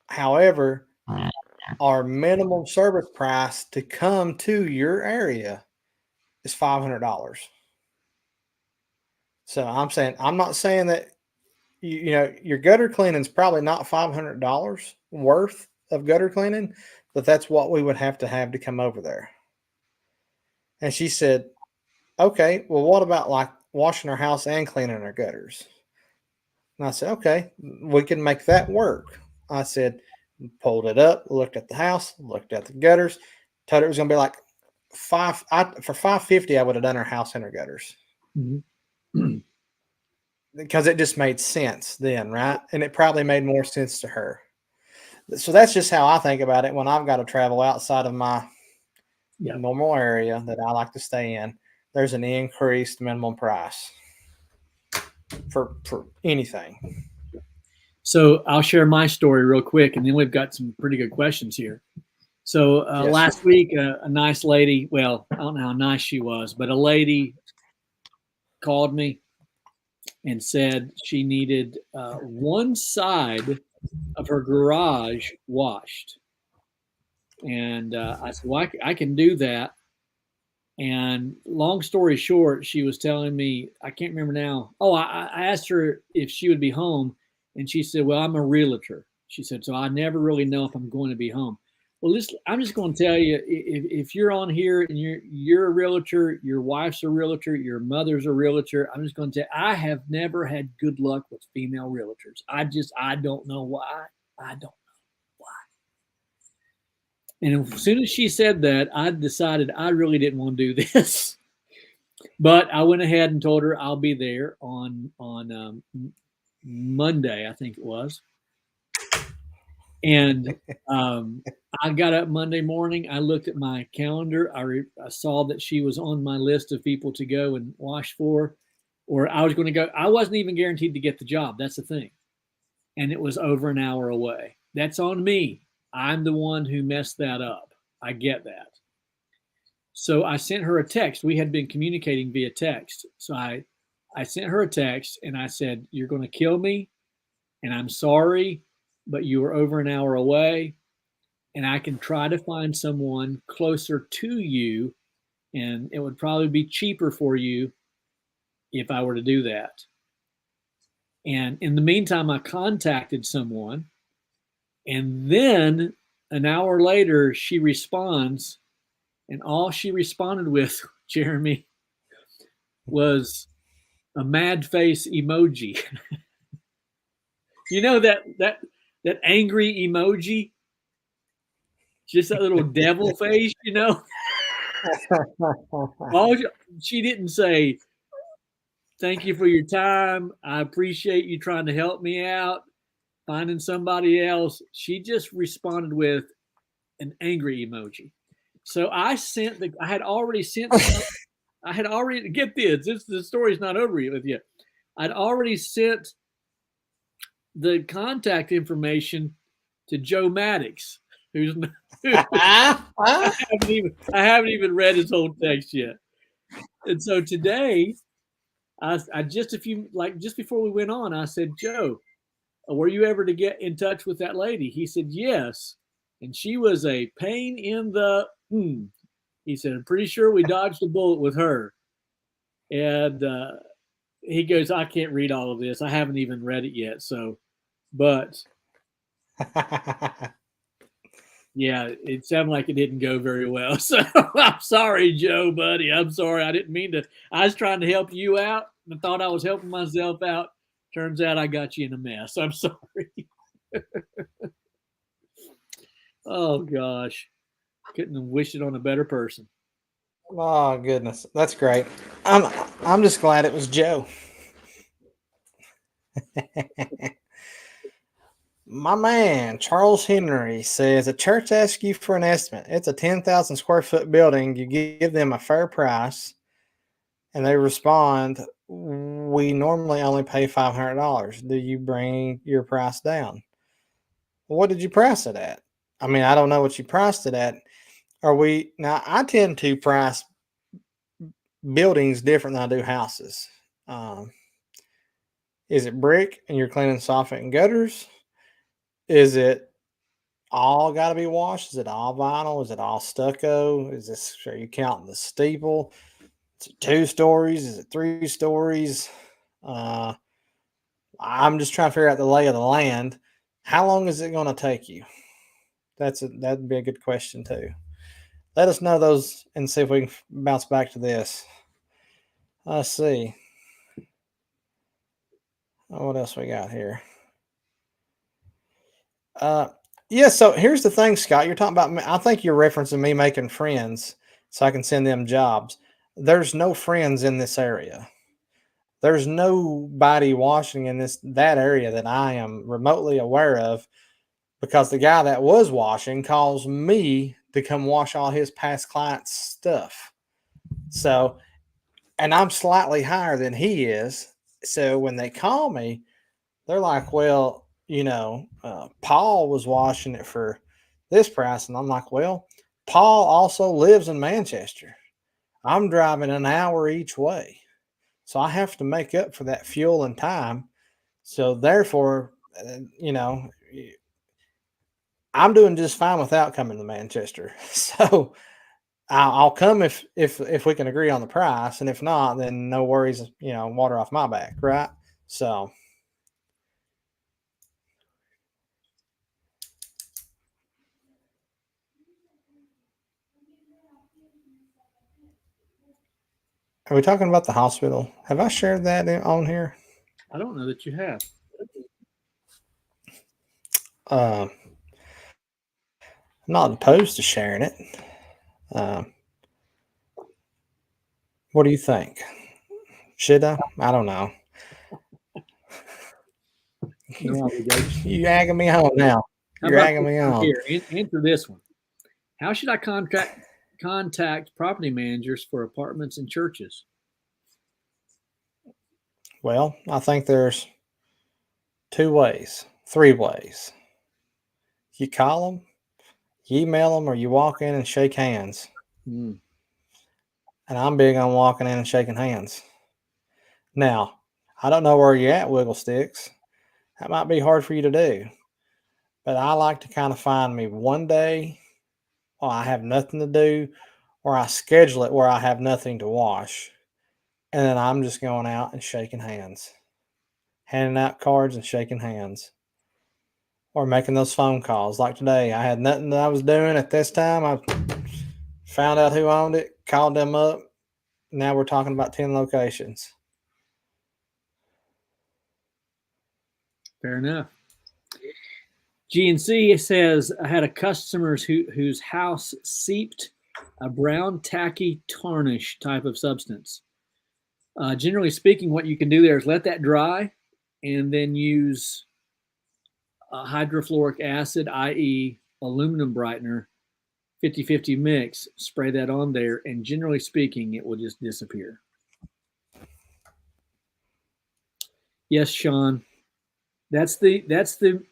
B: However, our minimum service price to come to your area is $500. So I'm not saying that your gutter cleaning is probably not $500 worth of gutter cleaning, but that's what we would have to come over there. And she said, okay, well, what about like washing our house and cleaning our gutters? And I said, okay, we can make that work. I said, pulled it up, looked at the house, looked at the gutters, told her it was going to be like for $550, I would have done her house and her gutters.
A: Mm-hmm.
B: Because it just made sense then, right? And it probably made more sense to her. So that's just how I think about it when I've got to travel outside of my normal area that I like to stay in. There's an increased minimum price for anything.
A: So I'll share my story real quick, and then we've got some pretty good questions here. So last week, a nice lady, well, I don't know how nice she was, but a lady called me and said she needed one side of her garage washed. And I said, well, I can do that. And long story short, she was telling me, I can't remember now. Oh, I asked her if she would be home. And she said, well, I'm a realtor. She said, so I never really know if I'm going to be home. Well, I'm just going to tell you, if you're on here and you're a realtor, your wife's a realtor, your mother's a realtor, I'm just going to tell you, I have never had good luck with female realtors. I don't know why. I don't know why. And as soon as she said that, I decided I really didn't want to do this. But I went ahead and told her I'll be there on Monday, I think it was. And I got up Monday morning. I looked at my calendar. I saw that she was on my list of people to go and wash for, or I was going to go. I wasn't even guaranteed to get the job. That's the thing. And it was over an hour away. That's on me. I'm the one who messed that up. I get that. So I sent her a text. We had been communicating via text. So I sent her a text and I said, you're going to kill me and I'm sorry, but you were over an hour away and I can try to find someone closer to you and it would probably be cheaper for you if I were to do that. And in the meantime, I contacted someone and then an hour later she responds and all she responded with, Jeremy, was a mad face emoji. You know that angry emoji? Just that little devil face, you know? She didn't say, thank you for your time. I appreciate you trying to help me out, finding somebody else. She just responded with an angry emoji. So I had already get this. The story's not over with yet. I'd already sent the contact information to Joe Maddox, I haven't even read his whole text yet. And so today, I just before we went on, I said, Joe, were you ever to get in touch with that lady? He said, yes. And she was a pain in the, he said, I'm pretty sure we dodged a bullet with her. And he goes, I can't read all of this. I haven't even read it yet. So, but yeah, it sounded like it didn't go very well. So I'm sorry, Joe, buddy. I'm sorry. I didn't mean to. I was trying to help you out. I thought I was helping myself out. Turns out I got you in a mess. I'm sorry. Oh gosh, couldn't wish it on a better person.
B: Oh goodness, that's great. I'm just glad it was Joe. My man Charles Henry says a church asks you for an estimate. It's a 10,000 square foot building. You give them a fair price, and they respond, "We normally only pay $500. Do you bring your price down?" What did you price it at? I mean, I don't know what you priced it at. Now? I tend to price buildings different than I do houses. Is it brick and you're cleaning soffit and gutters? Is it all got to be washed? Is it all vinyl? Is it all stucco? Are you counting the steeple? Is it 2 stories? Is it 3 stories? I'm just trying to figure out the lay of the land. How long is it going to take you? That'd be a good question too. Let us know those and see if we can bounce back to this. Let's see. What else we got here? Yeah, so here's the thing, Scott. You're talking about me. I think you're referencing me making friends so I can send them jobs. There's no friends in this area. There's nobody washing in that area that I am remotely aware of, because the guy that was washing calls me to come wash all his past clients' stuff. So, and I'm slightly higher than he is. So when they call me, they're like, well, Paul was washing it for this price. And I'm like, well, Paul also lives in Manchester. I'm driving an hour each way. So I have to make up for that fuel and time. So therefore, I'm doing just fine without coming to Manchester. So I'll come if we can agree on the price. And if not, then no worries, water off my back. Right. So. Are we talking about the hospital? Have I shared that on here?
A: I don't know that you have.
B: I'm not opposed to sharing it. What do you think? Should I? I don't know.
A: No obligation.
B: You agging me on now. You're agging me on.
A: Here, answer this one. How should I contact property managers for apartments and churches?
B: Well, I think there's 3 ways. You call them, you email them, or you walk in and shake hands. And I'm big on walking in and shaking hands. Now, I don't know where you're at, Wiggle Sticks. That might be hard for you to do. But I like to kind of find me one day while I have nothing to do, or I schedule it where I have nothing to wash. And then I'm just going out and shaking hands, handing out cards and shaking hands, or making those phone calls. Like today, I had nothing that I was doing at this time. I found out who owned it, called them up. Now we're talking about 10 locations.
A: Fair enough. GNC says, I had a customer whose house seeped a brown tacky tarnish type of substance. Generally speaking, what you can do there is let that dry and then use hydrofluoric acid, i.e. aluminum brightener, 50-50 mix, spray that on there, and generally speaking, it will just disappear. Yes, Sean. That's the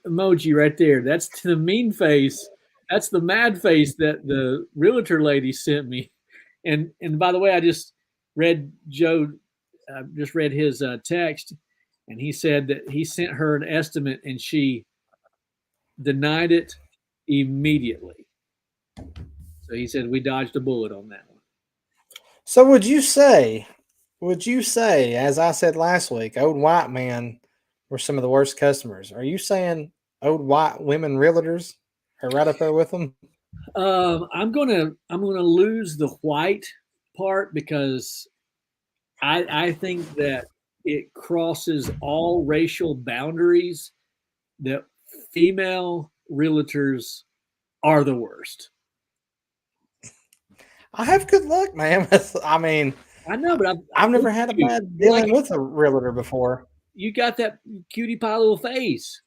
A: emoji right there. That's the mean face. That's the mad face that the realtor lady sent me. And by the way, I just read his text, And he said that he sent her an estimate and she denied it immediately. So he said we dodged a bullet on that one.
B: So would you say, as I said last week, old white men were some of the worst customers? Are you saying old white women realtors are right up there with them?
A: I'm gonna lose the white part because I think that it crosses all racial boundaries that female realtors are the worst.
B: I have good luck, man. I mean,
A: I know, but
B: I've
A: look
B: never
A: at
B: had a
A: you.
B: bad
A: You're like
B: dealing with a realtor before.
A: you got that cutie pie little face.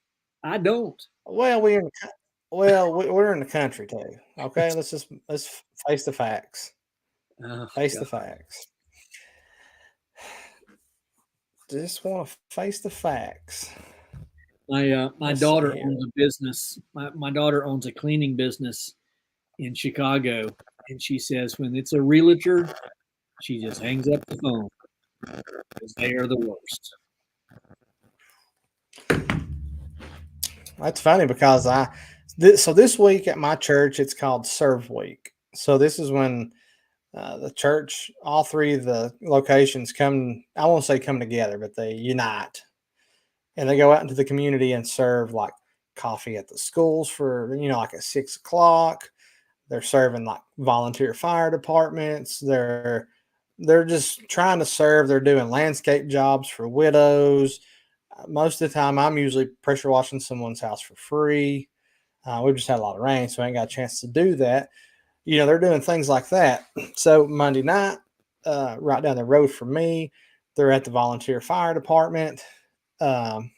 A: I don't.
B: Well, we're in the country too. Okay, let's face the facts.
A: Oh
B: Face
A: God.
B: the facts. Just want to face the facts.
A: My
B: Let's see
A: daughter
B: here.
A: owns a business. My daughter owns a cleaning business in Chicago, and she says when it's a realtor, she just hangs up the phone because they are the worst.
B: That's funny because so this week at my church it's called Serve Week. So this is when the church, all three of the locations come. I won't say come together, but they unite and they go out into the community and serve like coffee at the schools for like at 6 o'clock. They're serving like volunteer fire departments. They're just trying to serve. They're doing landscape jobs for widows. Most of the time, I'm usually pressure washing someone's house for free. We've just had a lot of rain, so I ain't got a chance to do that. They're doing things like that. So Monday night, right down the road from me, they're at the volunteer fire department. Um,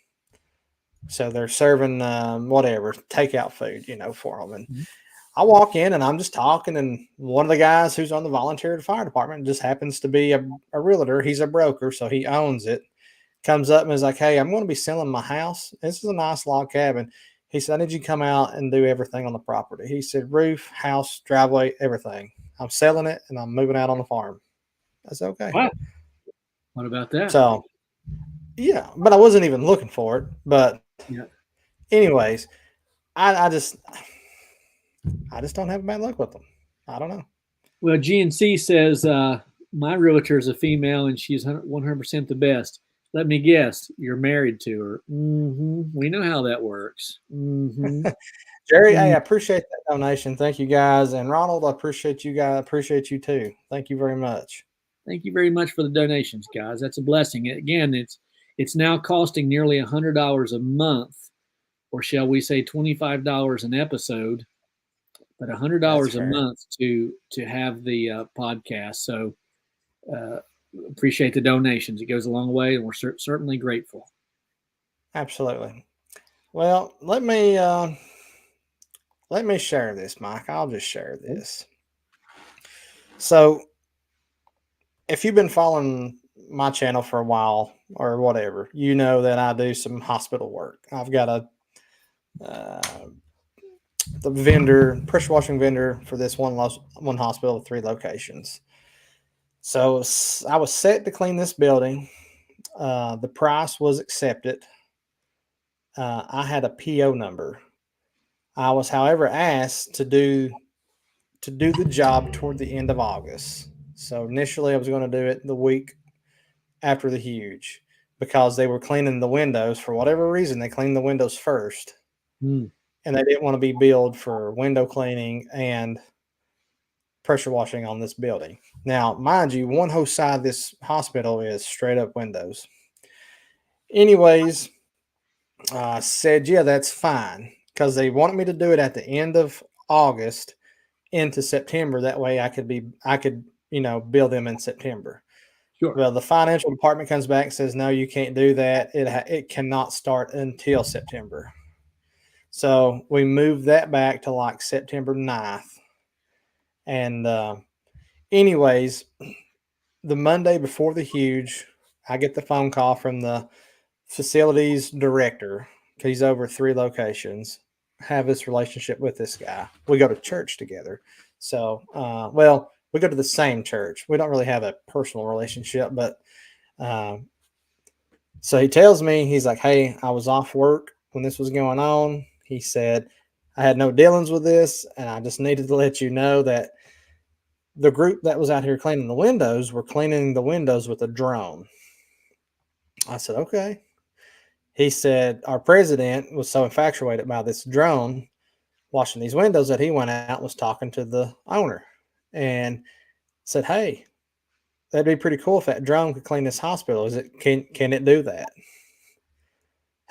B: so they're serving whatever takeout food, for them. And
A: Mhm.
B: I walk in and I'm just talking, and one of the guys who's on the volunteer fire department just happens to be a realtor. He's a broker, so he owns it. Comes up and is like, "Hey, I'm going to be selling my house. This is a nice log cabin." He said, "I need you to come out and do everything on the property." He said, "Roof, house, driveway, everything. I'm selling it and I'm moving out on the farm." I said, "Okay."
A: Wow. What about that?
B: So yeah, but I wasn't even looking for it. But
A: Yeah.
B: anyways, I just don't have bad luck with them. I don't know.
A: Well, GNC says my realtor is a female and she's 100% the best. Let me guess, you're married to her. We know how that works.
B: Jerry, hey, I appreciate that donation. Thank you guys. And Ronald, I appreciate you guys. I appreciate you too. Thank you very much.
A: Thank you very much for the donations, guys. That's a blessing. Again, it's now costing nearly $100 a month, or shall we say $25 an episode, but
B: That's
A: $100 a
B: fair.
A: month to have the podcast. So uh, appreciate the donations. It goes a long way, and we're certainly grateful.
B: Absolutely. Well, let me share this, Mike. I'll just share this. So, if you've been following my channel for a while or whatever, you know that I do some hospital work. I've got the pressure washing vendor for this one hospital with 3 locations. So I was set to clean this building. The price was accepted. I had a PO number. I was, however, asked to do the job toward the end of August. So initially, I was going to do it the week after the huge because they were cleaning the windows. For whatever reason, they cleaned the windows first,
A: Mm.
B: and they didn't want to be billed for window cleaning and pressure washing on this building. Now, mind you, one whole side of this hospital is straight up windows. Anyways, I said, yeah, that's fine because they wanted me to do it at the end of August into September. That way I could, bill them in September.
A: Sure.
B: Well, the financial department comes back and says, no, you can't do that. It cannot start until September. So we moved that back to like September 9th. And anyways, the Monday before the huge, I get the phone call from the facilities director. He's over 3 locations. Have this relationship with this guy. We go to church together. So, we go to the same church. We don't really have a personal relationship, but So he tells me, he's like, hey, I was off work when this was going on. He said, I had no dealings with this, and I just needed to let you know that the group that was out here cleaning the windows were cleaning the windows with a drone. I said, okay. He said, our president was so infatuated by this drone washing these windows that he went out and was talking to the owner and said, hey, that'd be pretty cool if that drone could clean this hospital. Can it do that?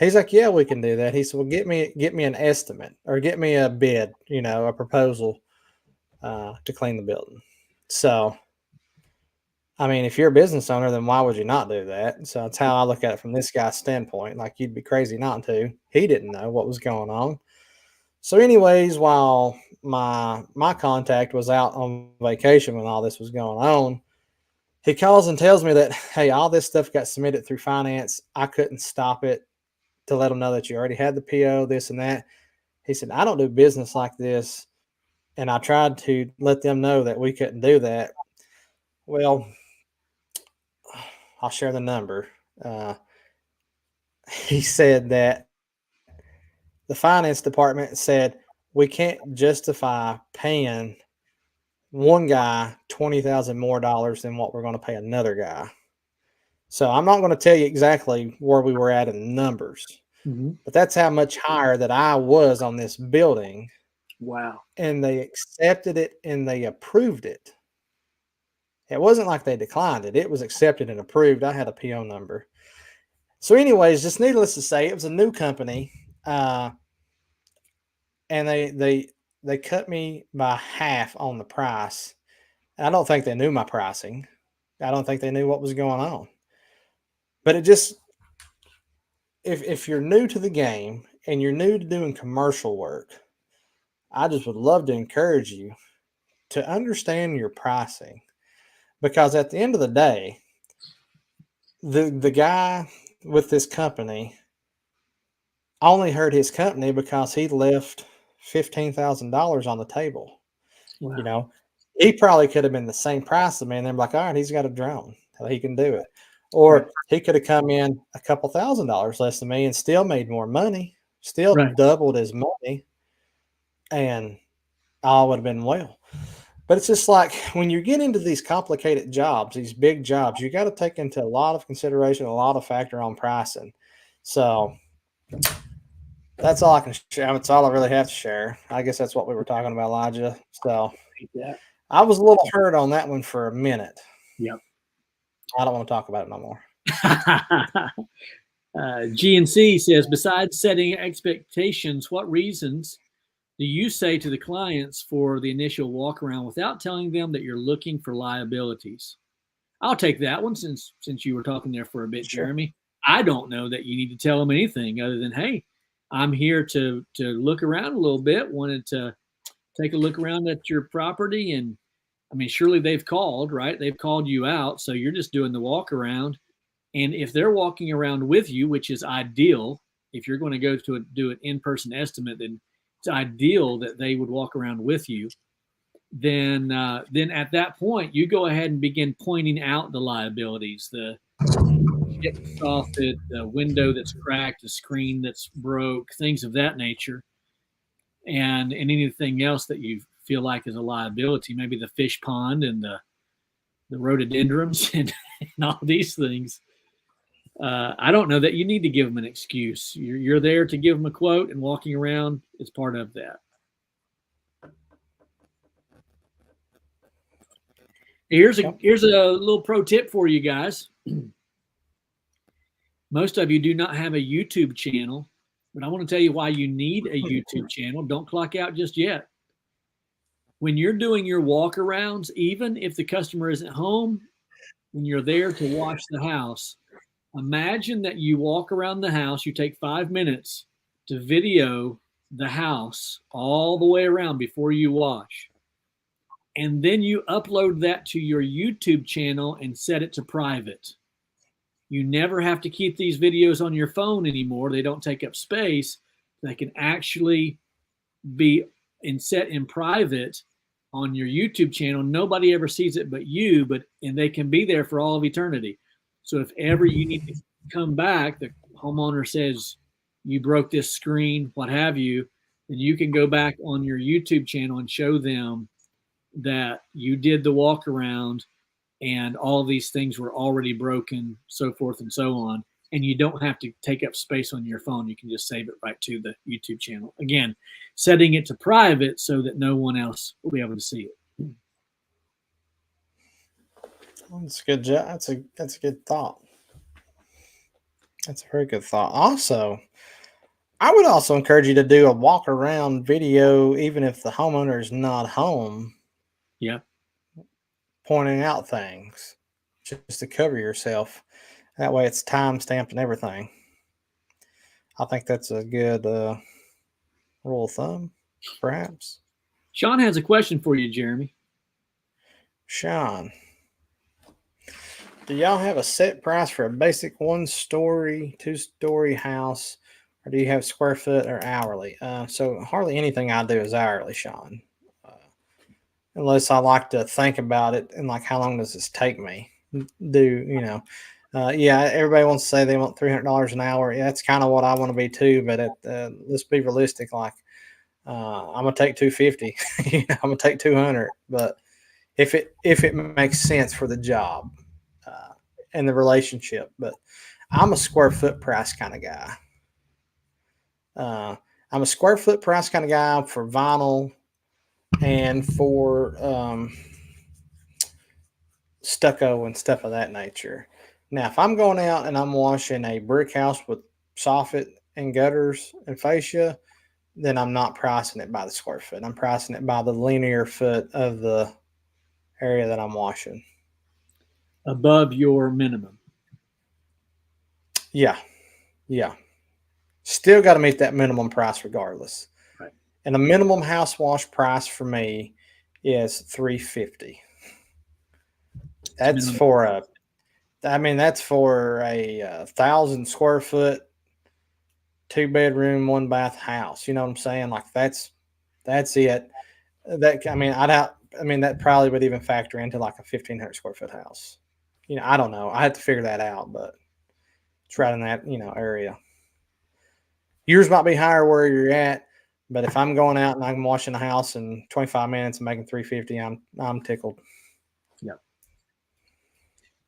B: He's like, yeah, we can do that. He said, well, get me an estimate or get me a bid, a proposal to clean the building. So, I mean, if you're a business owner, then why would you not do that? So that's how I look at it from this guy's standpoint. Like, you'd be crazy not to. He didn't know what was going on. So, anyways, while my contact was out on vacation when all this was going on, he calls and tells me that, hey, all this stuff got submitted through finance. I couldn't stop it to let them know that you already had the PO, this and that. He said, I don't do business like this. And I tried to let them know that we couldn't do that. Well, I'll share the number. He said that the finance department said we can't justify paying one guy $20,000 more than what we're going to pay another guy. So I'm not going to tell you exactly where we were at in numbers, but that's how much higher that I was on this building.
A: Wow.
B: And they accepted it and they approved it. It wasn't like they declined it. It was accepted and approved. I had a PO number. So anyways, just needless to say, it was a new company. And they cut me by half on the price. I don't think they knew my pricing. I don't think they knew what was going on. But it just, if you're new to the game and you're new to doing commercial work, I just would love to encourage you to understand your pricing, because at the end of the day, the guy with this company only hurt his company because he left $15,000 on the table.
A: Wow.
B: He probably could have been the same price to me, and they're like, all right, he's got a drone, he can do it. Or he could have come in a couple $1,000s less than me and still made more money, still doubled his money, and all would have been well. But it's just like when you get into these complicated jobs, these big jobs, you got to take into a lot of consideration, a lot of factor on pricing. So that's all I can share. That's all I really have to share. I guess that's what we were talking about, Elijah. So I was a little hurt on that one for a minute.
A: Yep.
B: I don't want to talk about it no more.
A: GNC says, besides setting expectations, what reasons do you say to the clients for the initial walk around without telling them that you're looking for liabilities? I'll take that one since you were talking there for a bit,
B: Sure.
A: Jeremy. I don't know that you need to tell them anything other than, hey, I'm here to look around a little bit, wanted to take a look around at your property. And I mean, surely they've called, right? They've called you out. So you're just doing the walk around. And if they're walking around with you, which is ideal, if you're going to go to do an in-person estimate, then it's ideal that they would walk around with you. Then at that point, you go ahead and begin pointing out the liabilities, the soffit, the window that's cracked, the screen that's broke, things of that nature, and anything else that you feel like is a liability, maybe the fish pond and the rhododendrons and all these things. I don't know that you need to give them an excuse. You're there to give them a quote, and walking around is part of that. Here's a little pro tip for you guys. Most of you do not have a YouTube channel, but I want to tell you why you need a YouTube channel. Don't clock out just yet. When you're doing your walk arounds, even if the customer isn't home, when you're there to watch the house, imagine that you walk around the house, you take 5 minutes to video the house all the way around before you wash. And then you upload that to your YouTube channel and set it to private. You never have to keep these videos on your phone anymore. They don't take up space. They can actually be set in private on your YouTube channel. Nobody ever sees it but you, and they can be there for all of eternity. So if ever you need to come back, the homeowner says you broke this screen, what have you, then you can go back on your YouTube channel and show them that you did the walk around and all these things were already broken, so forth and so on. And you don't have to take up space on your phone. You can just save it right to the YouTube channel. Again, setting it to private so that no one else will be able to see it.
B: That's a good job. That's a good thought. That's a very good thought. Also, I would also encourage you to do a walk around video, even if the homeowner is not home.
A: Yeah.
B: Pointing out things just to cover yourself. That way it's time stamped and everything. I think that's a good rule of thumb, perhaps.
A: Sean has a question for you, Jeremy.
B: Sean, do y'all have a set price for a basic 1-story, 2-story house, or do you have square foot or hourly? So hardly anything I do is hourly, Sean. Unless I like to think about it and like how long does this take me? Yeah, everybody wants to say they want $300 an hour. Yeah, that's kind of what I want to be too. But let's be realistic. Like I'm gonna take 250. I'm gonna take 200. But if it makes sense for the job and the relationship, but I'm a square foot price kind of guy. I'm a square foot price kind of guy for vinyl and for stucco and stuff of that nature. Now, if I'm going out and I'm washing a brick house with soffit and gutters and fascia, then I'm not pricing it by the square foot. I'm pricing it by the linear foot of the area that I'm washing.
A: Above your minimum.
B: Yeah. Still got to meet that minimum price regardless.
A: Right.
B: And the minimum house wash price for me is $350. That's for a 1,000 square foot, 2-bedroom, 1-bath house. You know what I'm saying? Like that's it. That probably would even factor into like a 1,500 square foot house. I don't know. I had to figure that out, but it's right in that, area. Yours might be higher where you're at, but if I'm going out and I'm washing a house in 25 minutes and making $350, I'm tickled.
A: Yeah.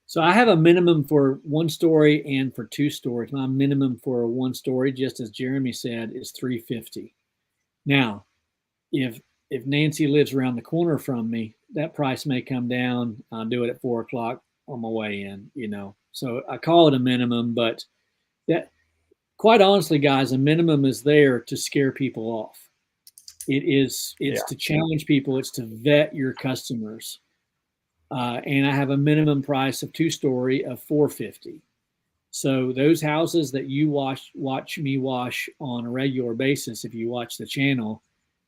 A: So I have a minimum for 1-story and for 2 stories. My minimum for a 1-story, just as Jeremy said, is $350. Now, if Nancy lives around the corner from me, that price may come down. I'll do it at 4:00 on my way in. So I call it a minimum, but that, quite honestly, guys, a minimum is there to scare people off. It's to challenge people. It's to vet your customers. And I have a minimum price of 2-story of $450. So those houses that you watch me wash on a regular basis, if you watch the channel,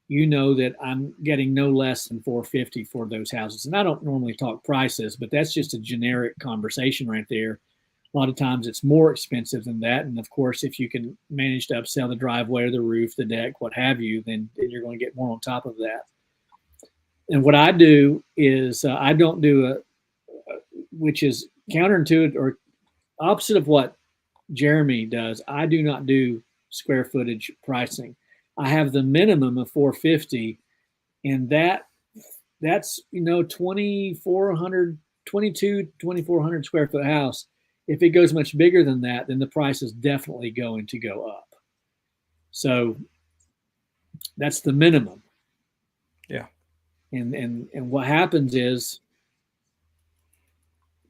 A: you know that I'm getting no less than $450 for those houses. And I don't normally talk prices, but that's just a generic conversation right there. A lot of times it's more expensive than that. And of course, if you can manage to upsell the driveway or the roof, the deck, what have you, then you're going to get more on top of that. And what I do is I don't do which is counterintuitive or opposite of what Jeremy does. I do not do square footage pricing. I have the minimum of $450, and that's 2,400 square foot house. If it goes much bigger than that, then the price is definitely going to go up. So that's the minimum.
B: Yeah.
A: And what happens is,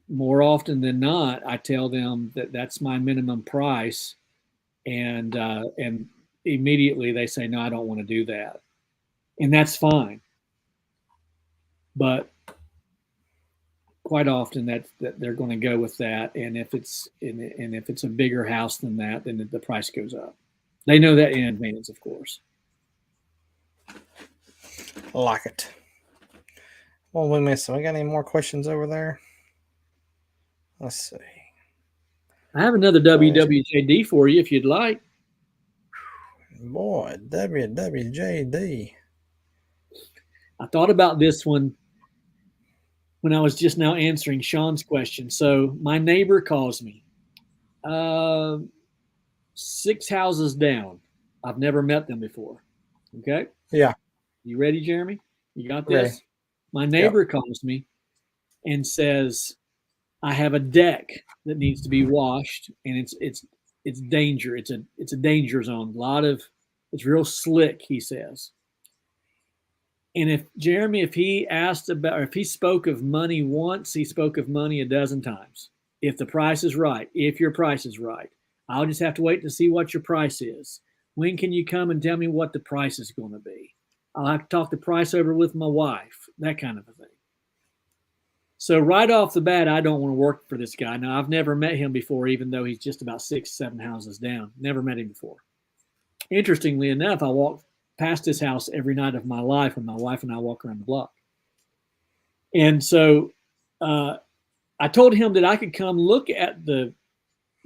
A: more often than not, I tell them that that's my minimum price, and immediately they say, no, I don't want to do that, and that's fine. But quite often that they're going to go with that, and if it's a bigger house than that, then the price goes up. They know that in advance, of course.
B: I like it. Well, we missed. We got any more questions over there? Let's see.
A: I have another WWJD for you if you'd like.
B: Boy, WWJD.
A: I thought about this one when I was just now answering Sean's question. So my neighbor calls me Uh, 6 houses down. I've never met them before. Okay.
B: Yeah.
A: You ready, Jeremy? You got
B: Ready.
A: this? My
B: Yep.
A: neighbor calls me and says, I have a deck that needs to be washed, and it's danger. It's a danger zone. A lot of it's real slick, he says. And if Jeremy, if he asked about, or if he spoke of money once, he spoke of money a dozen times. If the price is right, if your price is right, I'll just have to wait to see what your price is. When can you come and tell me what the price is going to be? I'll have to talk the price over with my wife, that kind of a thing. So right off the bat, I don't want to work for this guy. Now, I've never met him before, even though he's just about 6, 7 houses down. Never met him before. Interestingly enough, I walk past his house every night of my life when my wife and I walk around the block. And so I told him that I could come look at the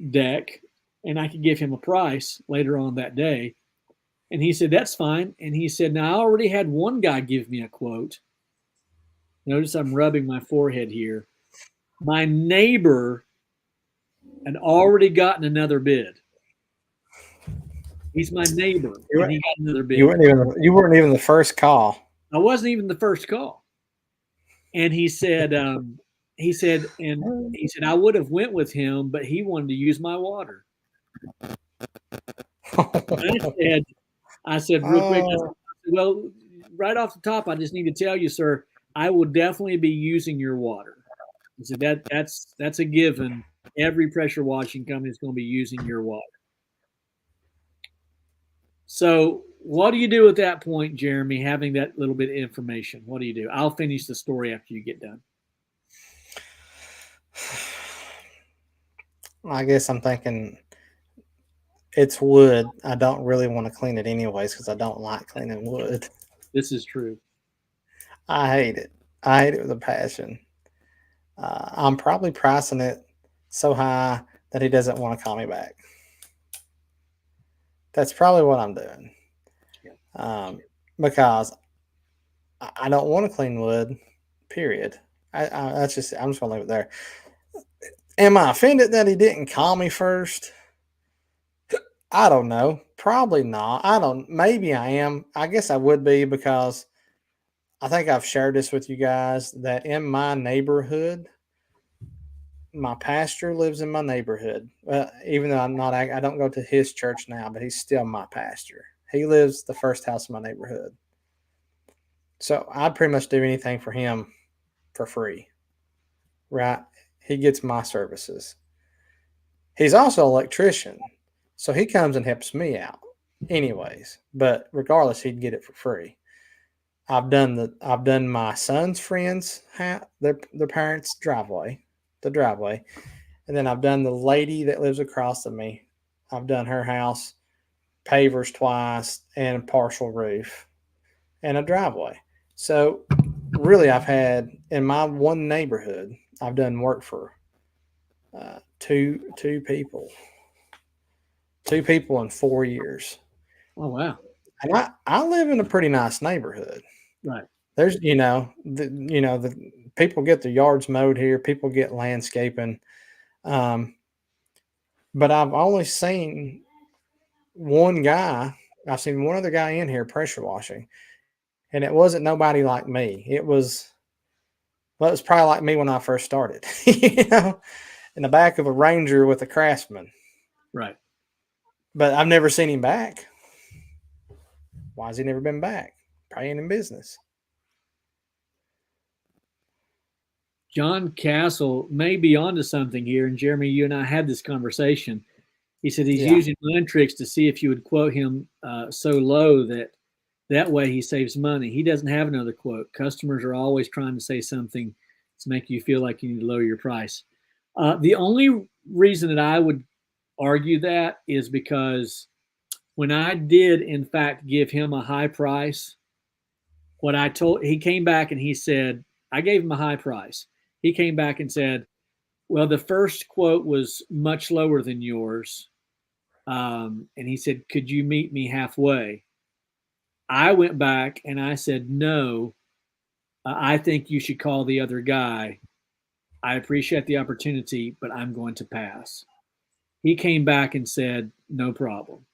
A: deck and I could give him a price later on that day. And he said, that's fine. And he said, now I already had one guy give me a quote. Notice I'm rubbing my forehead here. My neighbor had already gotten another bid. He's my neighbor, and he got another bid.
B: You weren't even the first call.
A: I wasn't even the first call. And he said, I would have went with him, but he wanted to use my water. I said real quick, well, right off the top, I just need to tell you, sir, I will definitely be using your water. I said that's a given. Every pressure washing company is going to be using your water. So what do you do at that point, Jeremy, having that little bit of information? What do you do? I'll finish the story after you get done.
B: I guess I'm thinking it's wood. I don't really want to clean it anyways because I don't like cleaning wood.
A: This is true.
B: I hate it. I hate it with a passion. I'm probably pricing it so high that he doesn't want to call me back. That's probably what I'm doing. Because I don't want to clean wood, period. I'm just going to leave it there. Am I offended that he didn't call me first? I don't know. Probably not. Maybe I am. I guess I would be because I think I've shared this with you guys that in my neighborhood, my pastor lives in my neighborhood. Even though I don't go to his church now, but he's still my pastor. He lives the first house in my neighborhood. So I'd pretty much do anything for him for free, right? He gets my services. He's also an electrician, so he comes and helps me out anyways. But regardless, he'd get it for free. I've done my son's friends' their parents' driveway, and then I've done the lady that lives across from me. I've done her house, pavers twice, and a partial roof, and a driveway. So really, I've had in my one neighborhood, I've done work for two people in 4 years.
A: Oh wow!
B: And I live in a pretty nice neighborhood.
A: Right.
B: There's the people get their yards mowed here. People get landscaping, but I've only seen one guy. I've seen one other guy in here pressure washing, and it wasn't nobody like me. It was probably like me when I first started, in the back of a Ranger with a Craftsman.
A: Right.
B: But I've never seen him back. Why has he never been back? Probably ain't in business.
A: John Castle may be onto something here, and Jeremy, you and I had this conversation. He said he's using mind tricks to see if you would quote him so low that way he saves money. He doesn't have another quote. Customers are always trying to say something to make you feel like you need to lower your price. The only reason that I would argue that is because when I did, in fact, give him a high price, he came back and he said, I gave him a high price. He came back and said, well, the first quote was much lower than yours. And he said, could you meet me halfway? I went back and I said, no, I think you should call the other guy. I appreciate the opportunity, but I'm going to pass. He came back and said, no problem.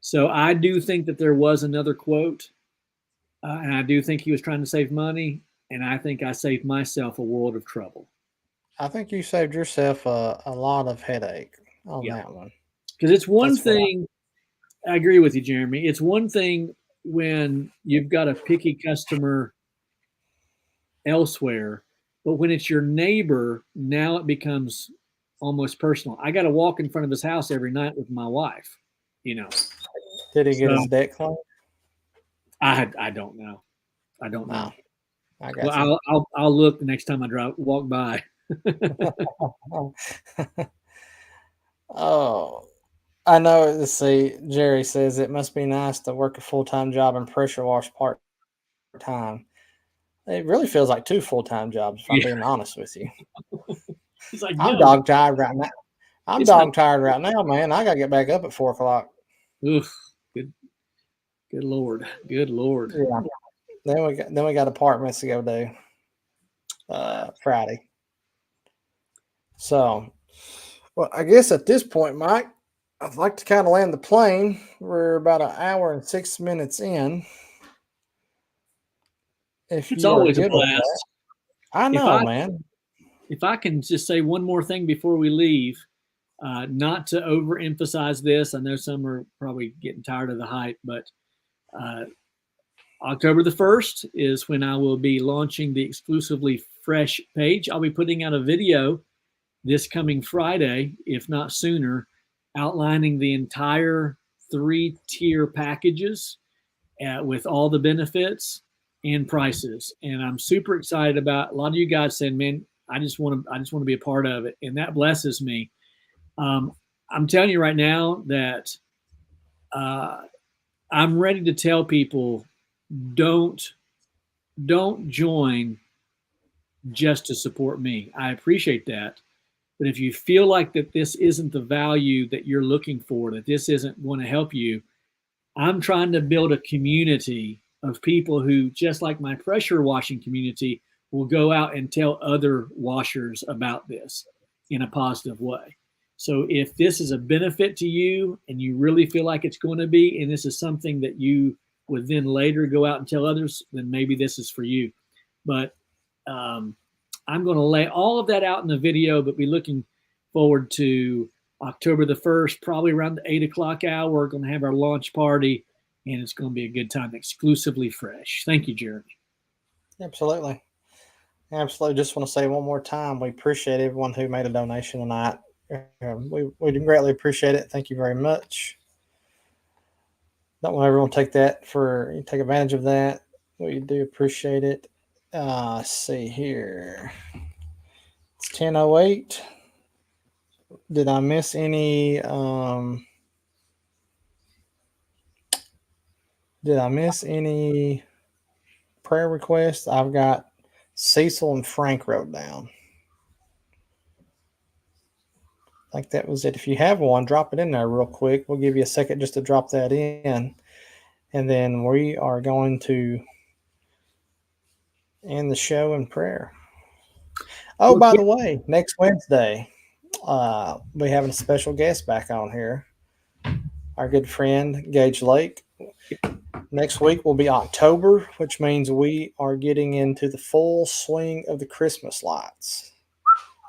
A: So I do think that there was another quote, and I do think he was trying to save money, and I think I saved myself a world of trouble.
B: I think you saved yourself a lot of headache on
A: Yeah.
B: that one.
A: Because it's one
B: That's what
A: thing, I agree with you, Jeremy. It's one thing when you've got a picky customer elsewhere, but when it's your neighbor, now it becomes almost personal. I got to walk in front of his house every night with my wife, you know.
B: Did he get
A: So
B: his debt cleaned?
A: I don't know. I don't know.
B: No, I got
A: Well,
B: you.
A: I'll look the next time I walk by.
B: Oh, I know. Let's see. Jerry says it must be nice to work a full-time job and pressure wash part-time. It really feels like two full-time jobs, if I'm
A: Yeah.
B: being honest with you.
A: It's like
B: I'm
A: no,
B: dog tired right now. I'm
A: it's not.
B: dog tired right now, man. I gotta get back up at 4 o'clock.
A: Oof, good, good lord, good lord.
B: Yeah. Then we got apartments to go do Friday. So, well, I guess at this point, Mike, I'd like to kind of land the plane. We're about an hour and 6 minutes in. If
A: It's
B: you are
A: always a
B: good with that,
A: blast.
B: I
A: If
B: know,
A: I
B: man.
A: if I can just say one more thing before we leave, not to overemphasize this. I know some are probably getting tired of the hype, but uh, October the 1st is when I will be launching the exclusively fresh page. I'll be putting out a video this coming Friday, if not sooner, outlining the entire 3-tier packages with all the benefits and prices. And I'm super excited about a lot of you guys saying, man, I just want to be a part of it. And that blesses me. I'm telling you right now that uh, I'm ready to tell people don't don't join just to support me. I appreciate that. But if you feel like that this isn't the value that you're looking for, that this isn't going to help you, I'm trying to build a community of people who, just like my pressure washing community, will go out and tell other washers about this in a positive way. So if this is a benefit to you and you really feel like it's going to be, and this is something that you would then later go out and tell others, then maybe this is for you. But um, I'm going to lay all of that out in the video, but be looking forward to October the 1st, probably around the 8 o'clock hour. We're going to have our launch party, and it's going to be a good time, exclusively fresh. Thank you, Jeremy.
B: Absolutely. Absolutely. Just want to say one more time, we appreciate everyone who made a donation tonight. We greatly appreciate it. Thank you very much. Don't want everyone to take advantage of that. We do appreciate it. Let's see here. It's 10:08. Did I miss any? Did I miss any prayer requests? I've got Cecil and Frank wrote down. I think that was it. If you have one, drop it in there real quick. We'll give you a second just to drop that in. And then we are going to end the show in prayer. Oh, by the way, next Wednesday, we have a special guest back on here. Our good friend, Gage Lake. Next week will be October, which means we are getting into the full swing of the Christmas lights.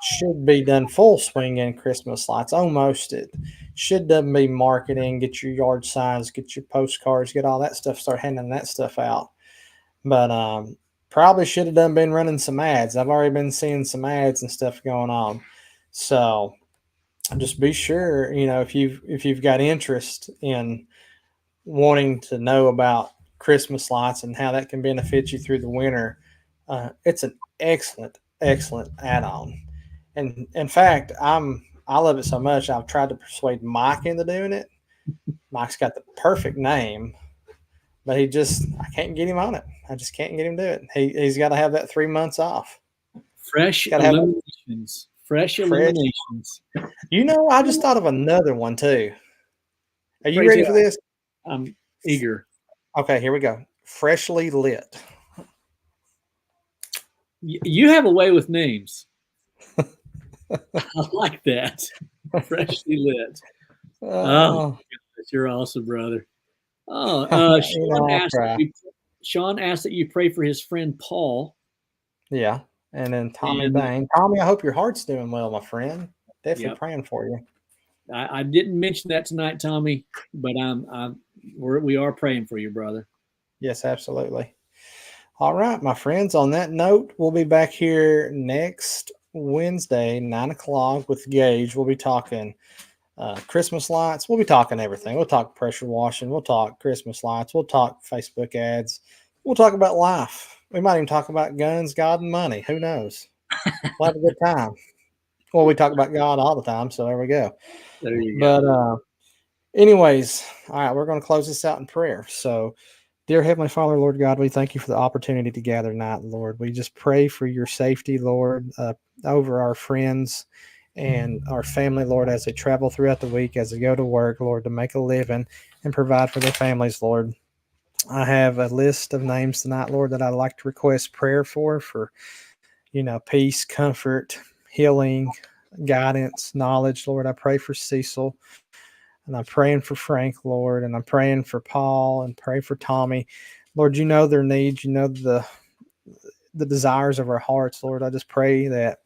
B: Should be done full swing in Christmas lights. Almost it. Should done be marketing, get your yard signs, get your postcards, get all that stuff, start handing that stuff out. But probably should have been running some ads. I've already been seeing some ads and stuff going on. So just be sure, if you've got interest in wanting to know about Christmas lights and how that can benefit you through the winter, it's an excellent add-on. And in fact, I love it so much I've tried to persuade Mike into doing it. Mike's got the perfect name, but I can't get him on it. I just can't get him to do it. He's got to have that 3 months off.
A: Fresh eliminations. Fresh eliminations.
B: I just thought of another one too. Are you
A: Praise
B: ready
A: God.
B: for this?
A: I'm eager.
B: Okay, here we go. Freshly lit.
A: You have a way with names. I like that. Freshly lit.
B: Oh,
A: You're awesome, brother. Oh,
B: you know, I'll try.
A: Sean asked that you pray for his friend Paul.
B: Yeah. And then Tommy
A: And
B: Bain. Tommy, I hope your heart's doing well, my friend. Definitely
A: yep,
B: praying for you.
A: I didn't mention that tonight, Tommy, but we are praying for you, brother.
B: Yes, absolutely. All right, my friends. On that note, we'll be back here next Wednesday, 9 o'clock with Gage. We'll be talking Christmas lights. We'll be talking everything. We'll talk pressure washing. We'll talk Christmas lights. We'll talk Facebook ads. We'll talk about life. We might even talk about guns, God, and money. Who knows? We'll have a good time. Well, we talk about God all the time, so there we go.
A: There you
B: But
A: go.
B: anyways, all right, we're going to close this out in prayer. So, dear Heavenly Father, Lord God, we thank you for the opportunity to gather tonight, Lord. We just pray for your safety, Lord, over our friends and our family, Lord, as they travel throughout the week, as they go to work, Lord, to make a living and provide for their families, Lord. I have a list of names tonight, Lord, that I'd like to request prayer for, peace, comfort, healing, guidance, knowledge, Lord. I pray for Cecil. And I'm praying for Frank, Lord, and I'm praying for Paul and pray for Tommy. Lord, you know their needs. You know the desires of our hearts, Lord. I just pray that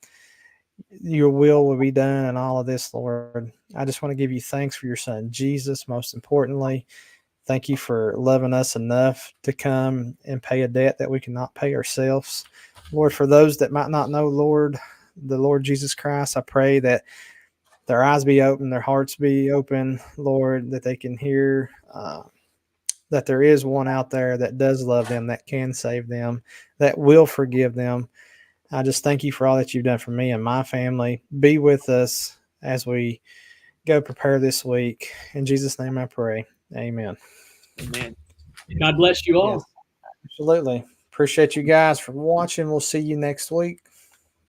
B: your will be done in all of this, Lord. I just want to give you thanks for your son, Jesus, most importantly. Thank you for loving us enough to come and pay a debt that we cannot pay ourselves. Lord, for those that might not know, Lord, the Lord Jesus Christ, I pray that their eyes be open, their hearts be open, Lord, that they can hear that there is one out there that does love them, that can save them, that will forgive them. I just thank you for all that you've done for me and my family. Be with us as we go prepare this week. In Jesus' name I pray. Amen.
A: Amen. God bless you
B: Yes,
A: all.
B: absolutely. Appreciate you guys for watching. We'll see you next week.